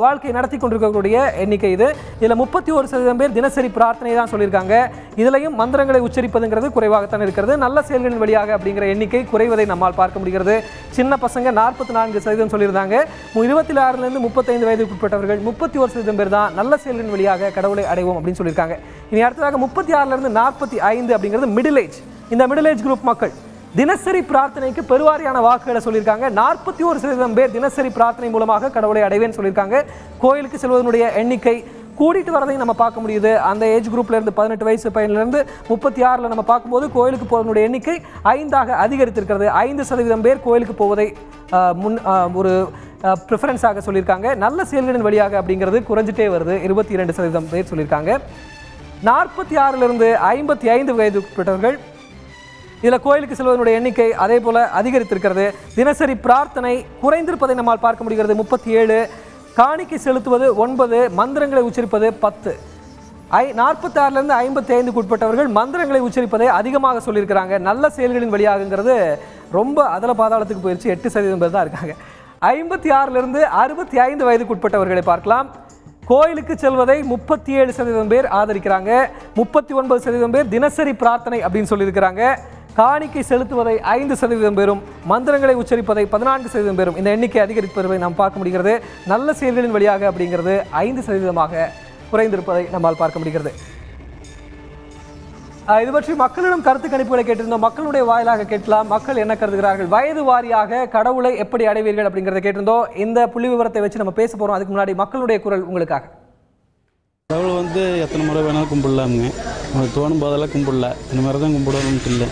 வாழ்க்கை நடத்தி கொண்டிருக்கக்கூடிய எண்ணிக்கை இது. இதில் 31% பேர் தினசரி பிரார்த்தனை தான் சொல்லியிருக்காங்க. இதுலையும் மந்திரங்களை உச்சரிப்பதுங்கிறது குறைவாகத்தான் இருக்கிறது. நல்ல செயல்களின் வழியாக அப்படிங்கிற எண்ணிக்கை குறைவதை நம்மால் பார்க்க முடிகிறது. சின்ன பசங்க 44% சொல்லியிருந்தாங்க. 26 to 35 வயதுக்குட்பட்டவர்கள் 31% பேர் தான் நல்ல செயல்களின் வழியாக கடவுளை அடைவோம் அப்படின்னு சொல்லியிருக்காங்க. இனி அடுத்ததாக 36 to 45 அப்படிங்கிறது மிடில் ஏஜ். இந்த மிடில் ஏஜ் குரூப் மக்கள் தினசரி பிரார்த்தனைக்கு பெருவாரியான வாக்குகளை சொல்லியிருக்காங்க. 41% பேர் தினசரி பிரார்த்தனை மூலமாக கடவுளை அடைவேன்னு சொல்லியிருக்காங்க. கோயிலுக்கு செல்வதனுடைய எண்ணிக்கை கூடிட்டு வரதையும் நம்ம பார்க்க முடியுது. அந்த ஏஜ் குரூப்ல இருந்து 18 வயசு பையன்லேருந்து 36 நம்ம பார்க்கும்போது கோயிலுக்கு போவதனுடைய எண்ணிக்கை 5 அதிகரித்திருக்கிறது. 5% பேர் கோயிலுக்கு போவதை ஒரு ப்ரிஃபரன்ஸாக சொல்லியிருக்காங்க. நல்ல செயல்களின் வழியாக அப்படிங்கிறது குறைஞ்சிட்டே வருது. 22% பேர் சொல்லியிருக்காங்க. 46 to 55 வயதுக்குட்பட்டவர்கள் இதில் கோயிலுக்கு செல்வதனுடைய எண்ணிக்கை அதே போல் அதிகரித்திருக்கிறது. தினசரி பிரார்த்தனை குறைந்திருப்பதை நம்மால் பார்க்க முடிகிறது, 37. காணிக்கை செலுத்துவது 9, மந்திரங்களை உச்சரிப்பது 10. 46லேருந்து 55க்கு உட்பட்டவர்கள் மந்திரங்களை உச்சரிப்பதை அதிகமாக சொல்லியிருக்கிறாங்க. நல்ல செயல்களின் வழியாகுங்கிறது ரொம்ப அதல பாதாளத்துக்கு போயிடுச்சு, 8% பேர் தான் இருக்காங்க. 56லேருந்து 65 வயதுக்கு உட்பட்டவர்களை பார்க்கலாம். கோயிலுக்கு செல்வதை 37% பேர் ஆதரிக்கிறாங்க. 39% பேர் தினசரி பிரார்த்தனை அப்படின்னு சொல்லியிருக்கிறாங்க. காணிக்கை செலுத்துவதை 5% பேரும், மந்திரங்களை உச்சரிப்பதை 14% பேரும். இந்த எண்ணிக்கை அதிகரிப்பதை நாம் பார்க்க முடிகிறது. நல்ல செயல்களின் வழியாக அப்படிங்கிறது 5% குறைந்திருப்பதை நம்மால் பார்க்க முடிகிறது. இது பற்றி மக்களிடம் கருத்து கணிப்புகளை கேட்டிருந்தோம். மக்களுடைய வாயிலாக கேட்கலாம், மக்கள் என்ன கருதுகிறார்கள், வயது வாரியாக கடவுளை எப்படி அடைவீர்கள் அப்படிங்கிறத கேட்டிருந்தோம். இந்த புள்ளி விவரத்தை வச்சு நம்ம பேச போகிறோம். அதுக்கு முன்னாடி மக்களுடைய குரல் உங்களுக்காக. கடவுளை வந்து எத்தனை முறை வேணாலும் கும்பிடலாமுங்க. நமக்கு தோணும் போதெல்லாம் கும்பிடல, இந்த மாதிரி தான் கும்பிடணும்னு இல்லை.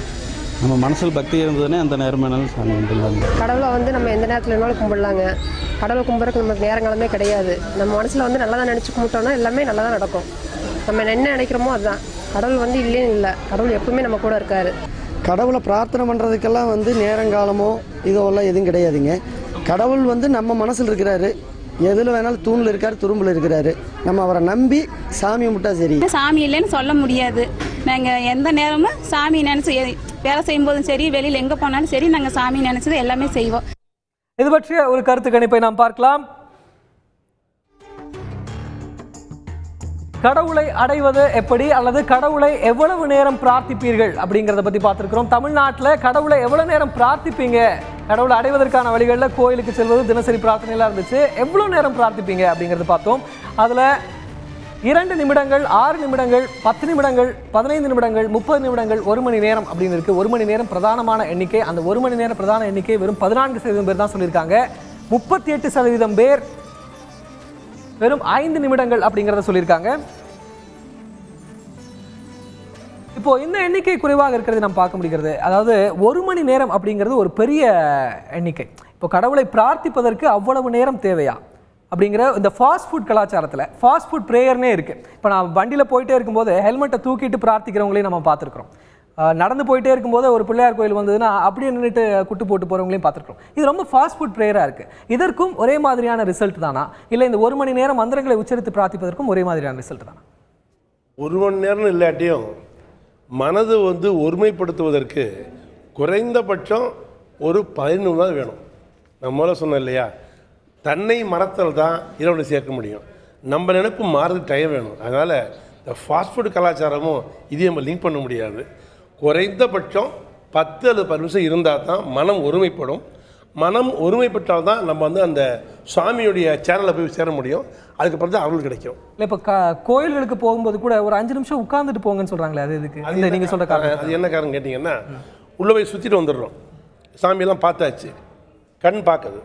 நம்ம மனசில் பக்தி இருந்ததுன்னே அந்த நேரம் வேணாலும் சாமி கும்பிடலாங்க. கடவுளை வந்து நம்ம எந்த நேரத்தில் வேணாலும் கும்பிடலாங்க. கடவுளை கும்பிட்றதுக்கு நமக்கு நேரங்காலமே கிடையாது. நம்ம மனசில் வந்து நல்லா தான் நினச்சி கும்பிட்டோம்னா எல்லாமே நல்லா தான் நடக்கும். நம்ம என்ன நினைக்கிறோமோ அதுதான். கடவுள் வந்து இல்லைன்னு இல்லை, கடவுள் எப்பவுமே நம்ம கூட இருக்காரு. கடவுளை பிரார்த்தனை பண்ணுறதுக்கெல்லாம் வந்து நேரங்காலமோ இதெல்லாம் எதுவும் கிடையாதுங்க. கடவுள் வந்து நம்ம மனசில் இருக்கிறாரு, எதில் வேணாலும் தூணில் இருக்காரு, துரும்பில் இருக்கிறாரு. நம்ம அவரை நம்பி சாமி கும்பிட்டா சரி. சாமி இல்லைன்னு சொல்ல முடியாது. நாங்கள் எந்த நேரமும் சாமி நினச்சி வேலை செய்யும்போதும் சரி, வெளியில் எங்கே போனாலும் சரி, நாங்கள் சாமி நினச்சது எல்லாமே செய்வோம். இது பற்றிய ஒரு கருத்து கணிப்பை நாம் பார்க்கலாம். கடவுளை அடைவது எப்படி அல்லது கடவுளை எவ்வளவு நேரம் பிரார்த்திப்பீர்கள் அப்படிங்கிறத பற்றி பார்த்துருக்கிறோம். தமிழ்நாட்டில் கடவுளை எவ்வளோ நேரம் பிரார்த்திப்பீங்க, கடவுளை அடைவதற்கான வழிகளில் கோயிலுக்கு செல்வது தினசரி பிரார்த்தனைலாம் இருந்துச்சு. எவ்வளோ நேரம் பிரார்த்திப்பீங்க அப்படிங்கிறது பார்த்தோம். அதில் 2 நிமிடங்கள், 6 நிமிடங்கள், 10 நிமிடங்கள், 15 நிமிடங்கள், 30 நிமிடங்கள், 1 மணி நேரம் அப்படின்னு இருக்குது. 1 மணி நேரம் பிரதானமான எண்ணிக்கை. அந்த 1 மணி நேரம் பிரதான எண்ணிக்கை வெறும் 14% பேர் தான் சொல்லியிருக்காங்க. 38% பேர் வெறும் 5 நிமிடங்கள் அப்படிங்கிறத சொல்லியிருக்காங்க. இப்போ இந்த எண்ணிக்கை குறைவாக இருக்கிறது நாம் பார்க்க முடிகிறது. அதாவது 1 மணி நேரம் அப்படிங்கிறது ஒரு பெரிய எண்ணிக்கை. இப்போ கடவுளை பிரார்த்திப்பதற்கு அவ்வளவு நேரம் தேவையா அப்படிங்கிற இந்த ஃபாஸ்ட் ஃபுட் கலாச்சாரத்தில் ஃபாஸ்ட் ஃபுட் ப்ரேயர்னே இருக்குது. இப்போ நான் வண்டியில் போயிட்டே இருக்கும்போது ஹெல்மெட்டை தூக்கிட்டு பிரார்த்திக்கிறவங்களையும் நம்ம பார்த்துருக்குறோம். நடந்து போயிட்டே இருக்கும்போது ஒரு பிள்ளையார் கோயில் வந்ததுன்னா அப்படியே நின்றுட்டு குட்டு போட்டு போகிறவங்களையும் பார்த்துருக்கோம். இது ரொம்ப ஃபாஸ்ட் ஃபுட் ப்ரேயராக இருக்குது. இதற்கும் ஒரே மாதிரியான ரிசல்ட் தானா, இல்லை இந்த 1 மணி நேரம் மந்திரங்களை உச்சரித்து பிரார்த்திப்பதற்கும் ஒரே மாதிரியான ரிசல்ட் தானா? 1 மணி நேரம் இல்லாட்டியும் மனது வந்து ஒருமைப்படுத்துவதற்கு குறைந்தபட்சம் ஒரு 15 நிமிடம் வேணும். நம்ம முதல்ல சொன்னோம் இல்லையா, தன்னை மறத்தல் தான் இறைவனை சேர்க்க முடியும். நம்ம நினைப்பு மாறுறது டைம் வேணும். அதனால் இந்த ஃபாஸ்ட் ஃபுட் கலாச்சாரமும் இதையும் நம்ம லிங்க் பண்ண முடியாது. குறைந்தபட்சம் 10 அல்லது 10 நிமிஷம் இருந்தால் தான் மனம் ஒருமைப்படும். மனம் ஒருமைப்பட்டால் தான் நம்ம வந்து அந்த சுவாமியுடைய சேனலில் போய் சேர முடியும். அதுக்கப்புறம் தான் அருள் கிடைக்கும். இல்லை, இப்போ கோயில்களுக்கு போகும்போது கூட ஒரு 5 நிமிஷம் உட்காந்துட்டு போங்கன்னு சொல்கிறாங்களே, அது இதுக்கு அது நீங்கள் சொல்கிற காரணம் அது என்ன காரணம் கேட்டிங்கன்னா, உள்ளே போய் சுற்றிட்டு வந்துடுறோம். சாமியெல்லாம் பார்த்தாச்சு, கண் பார்க்குது,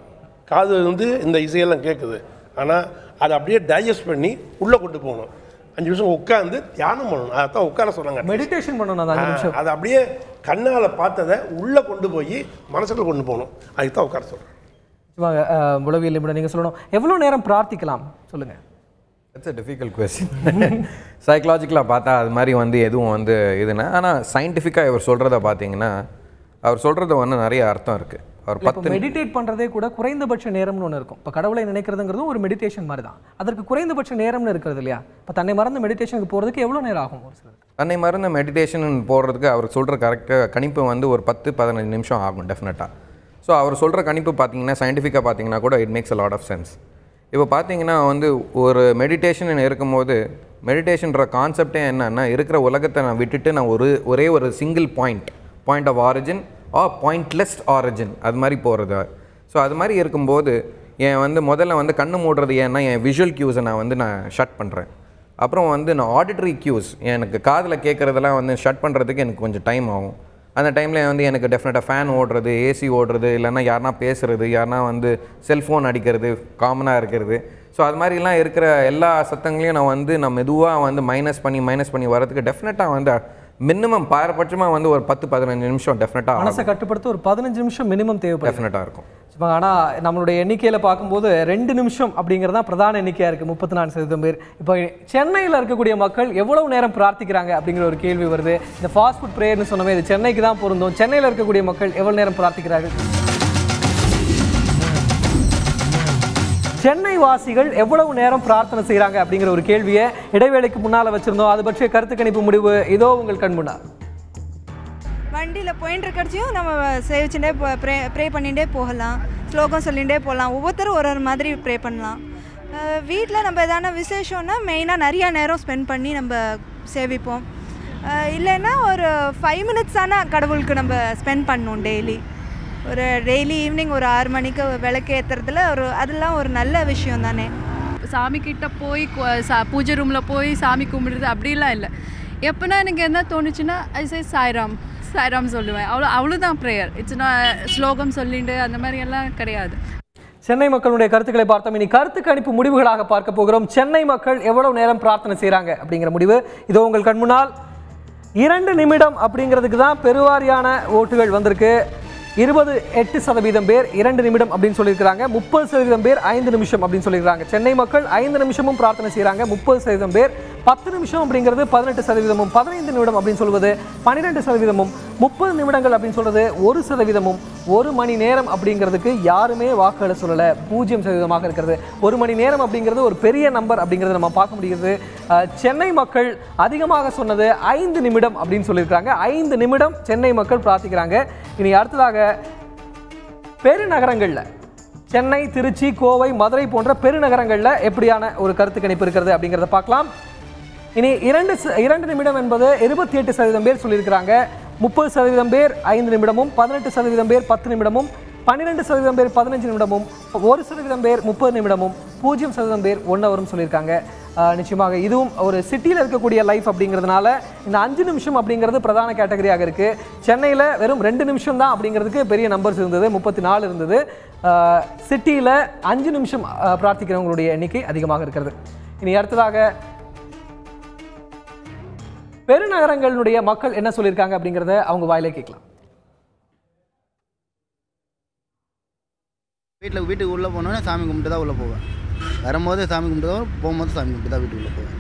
காது வந்து இந்த இசையெல்லாம் கேட்குது. ஆனால் அதை அப்படியே டைஜஸ்ட் பண்ணி உள்ளே கொண்டு போகணும். 5 நிமிஷம் உட்காந்து தியானம் பண்ணணும். அதை தான் உட்கார சொன்னாங்க, மெடிடேஷன் பண்ணணும். அந்த 5 நிமிஷம் அதை அப்படியே கண்ணால் பார்த்ததை உள்ளே கொண்டு போய் மனசுக்குள்ள கொண்டு போகணும். அதுக்கு தான் உட்கார சொல்கிறேன். உளவியல் நிபுணர், நீங்கள் சொல்லணும், எவ்வளோ நேரம் பிரார்த்திக்கலாம் சொல்லுங்கள். It's a difficult question. சைக்கலாஜிக்கலாக பார்த்தா அது மாதிரி வந்து எதுவும் வந்து இதுனா, ஆனால் சயின்டிஃபிக்காக இவர் சொல்கிறத பார்த்தீங்கன்னா, அவர் சொல்கிறது வந்து நிறைய அர்த்தம் இருக்குது. அவர் 10 மெடிடேட் பண்ணுறதே கூட குறைந்தபட்ச நேரம்னு ஒன்று இருக்கும். இப்போ கடவுளை நினைக்கிறதுங்கிறதும் ஒரு மெடிடேஷன் மாதிரி தான். அதற்கு குறைந்தபட்ச நேரம்னு இருக்கிறது இல்லையா? இப்போ தன்னை மறந்து மெடிடேஷனுக்கு போகிறதுக்கு எவ்வளோ நேரம் ஆகும்? ஒரு சிலருக்கு தன்னை மறந்து மெடிடேஷன் போடுறதுக்கு அவர் சொல்கிற கரெக்டாக கணிப்பு வந்து ஒரு 10-15 நிமிஷம் ஆகும் டெஃபினட்டாக. ஸோ அவர் சொல்கிற கணிப்பு பார்த்தீங்கன்னா சயின்டிஃபிக்காக பார்த்தீங்கன்னா கூட it makes a lot of sense. இப்போ பார்த்தீங்கன்னா வந்து ஒரு மெடிடேஷன் இருக்கும்போது மெடிடேஷன்ற கான்செப்டே என்னன்னா, இருக்கிற உலகத்தை நான் விட்டுட்டு நான் ஒரே ஒரு single point of origin pointless origin அது மாதிரி போகிறது. ஸோ அது மாதிரி இருக்கும்போது என் வந்து முதல்ல வந்து கண்ணு மூடுறது ஏன்னா என் விஷுவல் க்யூஸை நான் ஷட் பண்ணுறேன். அப்புறம் வந்து நான் ஆடிட்டரி க்யூஸ், எனக்கு காதில் கேட்குறதெல்லாம் வந்து ஷட் பண்ணுறதுக்கு எனக்கு கொஞ்சம் டைம் ஆகும். அந்த டைமில் வந்து எனக்கு டெஃபினட்டாக ஃபேன் ஓடுறது, ஏசி ஓடுறது, இல்லைன்னா யாருனா பேசுகிறது, யாருனா வந்து செல்ஃபோன் அடிக்கிறது காமனாக இருக்கிறது. ஸோ அது மாதிரிலாம் இருக்கிற எல்லா சத்தங்களையும் நான் மெதுவாக வந்து மைனஸ் பண்ணி வரதுக்கு டெஃபினட்டாக வந்து மினிமம் பாரபட்சமாக வந்து ஒரு 10-15 நிமிஷம் டெஃபினட்டாக மனசை கட்டுப்படுத்த ஒரு 15 நிமிஷம் மினிமம் தேவைப்படும். டெஃபினட்டாக இருக்கும். ஆனால் நம்மளுடைய எண்ணிக்கையில் பார்க்கும்போது 2 நிமிஷம் அப்படிங்கிறது தான் பிரதான எண்ணிக்கையாக இருக்குது, 34% பேர். இப்போ சென்னையில் இருக்கக்கூடிய மக்கள் எவ்வளவு நேரம் பிரார்த்திக்கிறாங்க அப்படிங்கிற ஒரு கேள்வி வருது. இந்த ஃபாஸ்ட் ஃபுட் ப்ரேயர்னு சொன்னவே இது சென்னைக்கு தான் பொருந்தும். சென்னையில் இருக்கக்கூடிய மக்கள் எவ்வளவு நேரம் பிரார்த்திக்கிறார்கள்? சென்னை வாசிகள் எவ்வளவு நேரம் பிரார்த்தனை செய்கிறாங்க அப்படிங்கிற ஒரு கேள்வியை இடைவேளைக்கு முன்னால் வச்சுருந்தோம். அது பற்றிய கருத்து கணிப்பு முடிவு இதோ உங்கள் கண் முன்னால். வண்டியில் போயிட்டு இருக்கிறச்சியும் நம்ம சேவிச்சுட்டே ப்ரே பண்ணிகிட்டே போகலாம், ஸ்லோகம் சொல்லிகிட்டே போகலாம். ஒவ்வொருத்தரும் ஒரு மாதிரி ப்ரே பண்ணலாம். வீட்டில் நம்ம எதான விசேஷம்னா மெயினாக நிறையா நேரம் ஸ்பெண்ட் பண்ணி நம்ம சேவிப்போம். இல்லைன்னா ஒரு 5 மினிட்ஸ் ஆனால் கடவுளுக்கு நம்ம ஸ்பெண்ட் பண்ணணும் டெய்லி. டெய்லி ஈவினிங் ஒரு 6 மணிக்கு விளக்கு ஏற்றுறதுல அதெல்லாம் ஒரு நல்ல விஷயம் தானே. சாமி கிட்ட போய் பூஜை ரூமில் போய் சாமி கும்பிடுறது அப்படிலாம் இல்லை. எப்போனா எனக்கு என்ன தோணுச்சுன்னா ஐசே சாய்ராம் சாய்ராம் சொல்லுவேன். அவ்வளோதான் ப்ரேயர். இட்ஸ்னா ஸ்லோகம் சொல்லிட்டு அந்த மாதிரி எல்லாம் கிடையாது. சென்னை மக்களுடைய கருத்துக்களை பார்த்தோம். இனி கருத்து கணிப்பு முடிவுகளாக பார்க்க போகிறோம். சென்னை மக்கள் எவ்வளவு நேரம் பிரார்த்தனை செய்கிறாங்க அப்படிங்கிற முடிவு இதோ உங்கள் கண் முன்னால். 2 நிமிடம் அப்படிங்கிறதுக்கு தான் பெருவாரியான ஓட்டுகள் வந்திருக்கு. 28% பேர் 2 நிமிடம் அப்படின்னு சொல்லியிருக்கிறாங்க. 30% பேர் 5 நிமிஷம் அப்படின்னு சொல்லியிருக்காங்க. சென்னை மக்கள் 5 நிமிஷமும் பிரார்த்தனை செய்கிறாங்க. 30% பேர் 10 நிமிஷம் அப்படிங்கிறது 18%, 15 நிமிடம் அப்படின்னு சொல்வது 12%, 30 நிமிடங்கள் அப்படின்னு சொல்றது 1%, 1 மணி நேரம் அப்படிங்கிறதுக்கு யாருமே வாக்குகளை சொல்லலை, 0% இருக்கிறது. 1 மணி நேரம் அப்படிங்கிறது ஒரு பெரிய நம்பர் அப்படிங்கிறத நம்ம பார்க்க முடிகிறது. சென்னை மக்கள் அதிகமாக சொன்னது 5 நிமிடம் அப்படின்னு சொல்லியிருக்காங்க. 5 நிமிடம் சென்னை மக்கள் பிரார்த்திக்கிறாங்க. இனி அடுத்ததாக பெருநகரங்களில் சென்னை, திருச்சி, கோவை, மதுரை போன்ற பெருநகரங்களில் எப்படியான ஒரு கருத்து கணிப்பு இருக்கிறது அப்படிங்கிறத பார்க்கலாம். இனி 2 நிமிடம் என்பது 28% பேர் சொல்லியிருக்கிறாங்க. 30% பேர் 5 நிமிடமும், 18% பேர் 10 நிமிடமும், 12% பேர் 15 நிமிடமும், 1% பேர் 30 நிமிடமும், 0% பேர் 1 ஹவரும் சொல்லியிருக்காங்க. நிச்சயமாக இதுவும் ஒரு சிட்டியில் இருக்கக்கூடிய லைஃப் அப்படிங்கிறதுனால இந்த 5 நிமிஷம் அப்படிங்கிறது பிரதான கேட்டகரியாக இருக்குது. சென்னையில் வெறும் 2 நிமிஷம் தான் அப்படிங்கிறதுக்கு பெரிய நம்பர்ஸ் இருந்தது, 34 இருந்தது. சிட்டியில் 5 நிமிஷம் பிரார்த்திக்கிறவங்களுடைய எண்ணிக்கை அதிகமாக இருக்கிறது. இனி அடுத்ததாக பெருநகரங்களுடைய மக்கள் என்ன சொல்லியிருக்காங்க அப்படிங்கிறத அவங்க வாயிலே கேட்கலாம். வீட்டுக்கு உள்ளே போனோன்னா சாமி கும்பிட்டு தான் உள்ளே போவேன். வரும்போது சாமி கும்பிட்டு தான், போகும்போது சாமி கும்பிட்டு தான் வீட்டுக்குள்ளே போவேன்.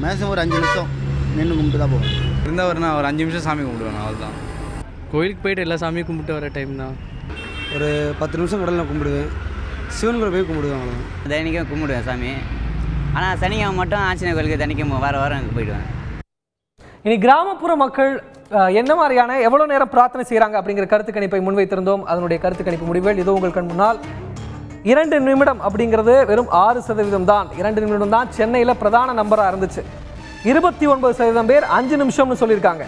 மேக்ஸிமம் ஒரு 5 நிமிஷம் நின்று கும்பிட்டு தான் போவேன். இருந்தால் ஒரு 5 நிமிஷம் சாமி கும்பிடுவேன். அவ்வளோதான். கோயிலுக்கு போயிட்டு எல்லா சாமியும் கும்பிட்டு வர டைம் தான். ஒரு 10 நிமிஷம் கடலில் கும்பிடுவேன். சிவன் கூட போய் கும்பிடுவேன். அவ்வளோதான். தினைக்கும் கும்பிடுவேன் சாமி. ஆனால் சனிக்கிழமை மட்டும் ஆஞ்சநேயர் கோயிலுக்கு தினைக்கும் வாரம் அங்கே போயிடுவேன். இனி கிராமப்புற மக்கள் என்ன மாதிரியான எவ்வளவு நேரம் பிரார்த்தனை செய்கிறாங்க அப்படிங்கிற கருத்து கணிப்பை முன்வைத்திருந்தோம். அதனுடைய கருத்து கணிப்பு முடிவுகள் இதோ உங்கள் கண் முன்னால். 2 நிமிடம் அப்படிங்கிறது வெறும் 6% தான். 2 நிமிடம் தான் சென்னையில் பிரதான நம்பராக இருந்துச்சு. 29% பேர் 5 நிமிஷம்னு சொல்லியிருக்காங்க.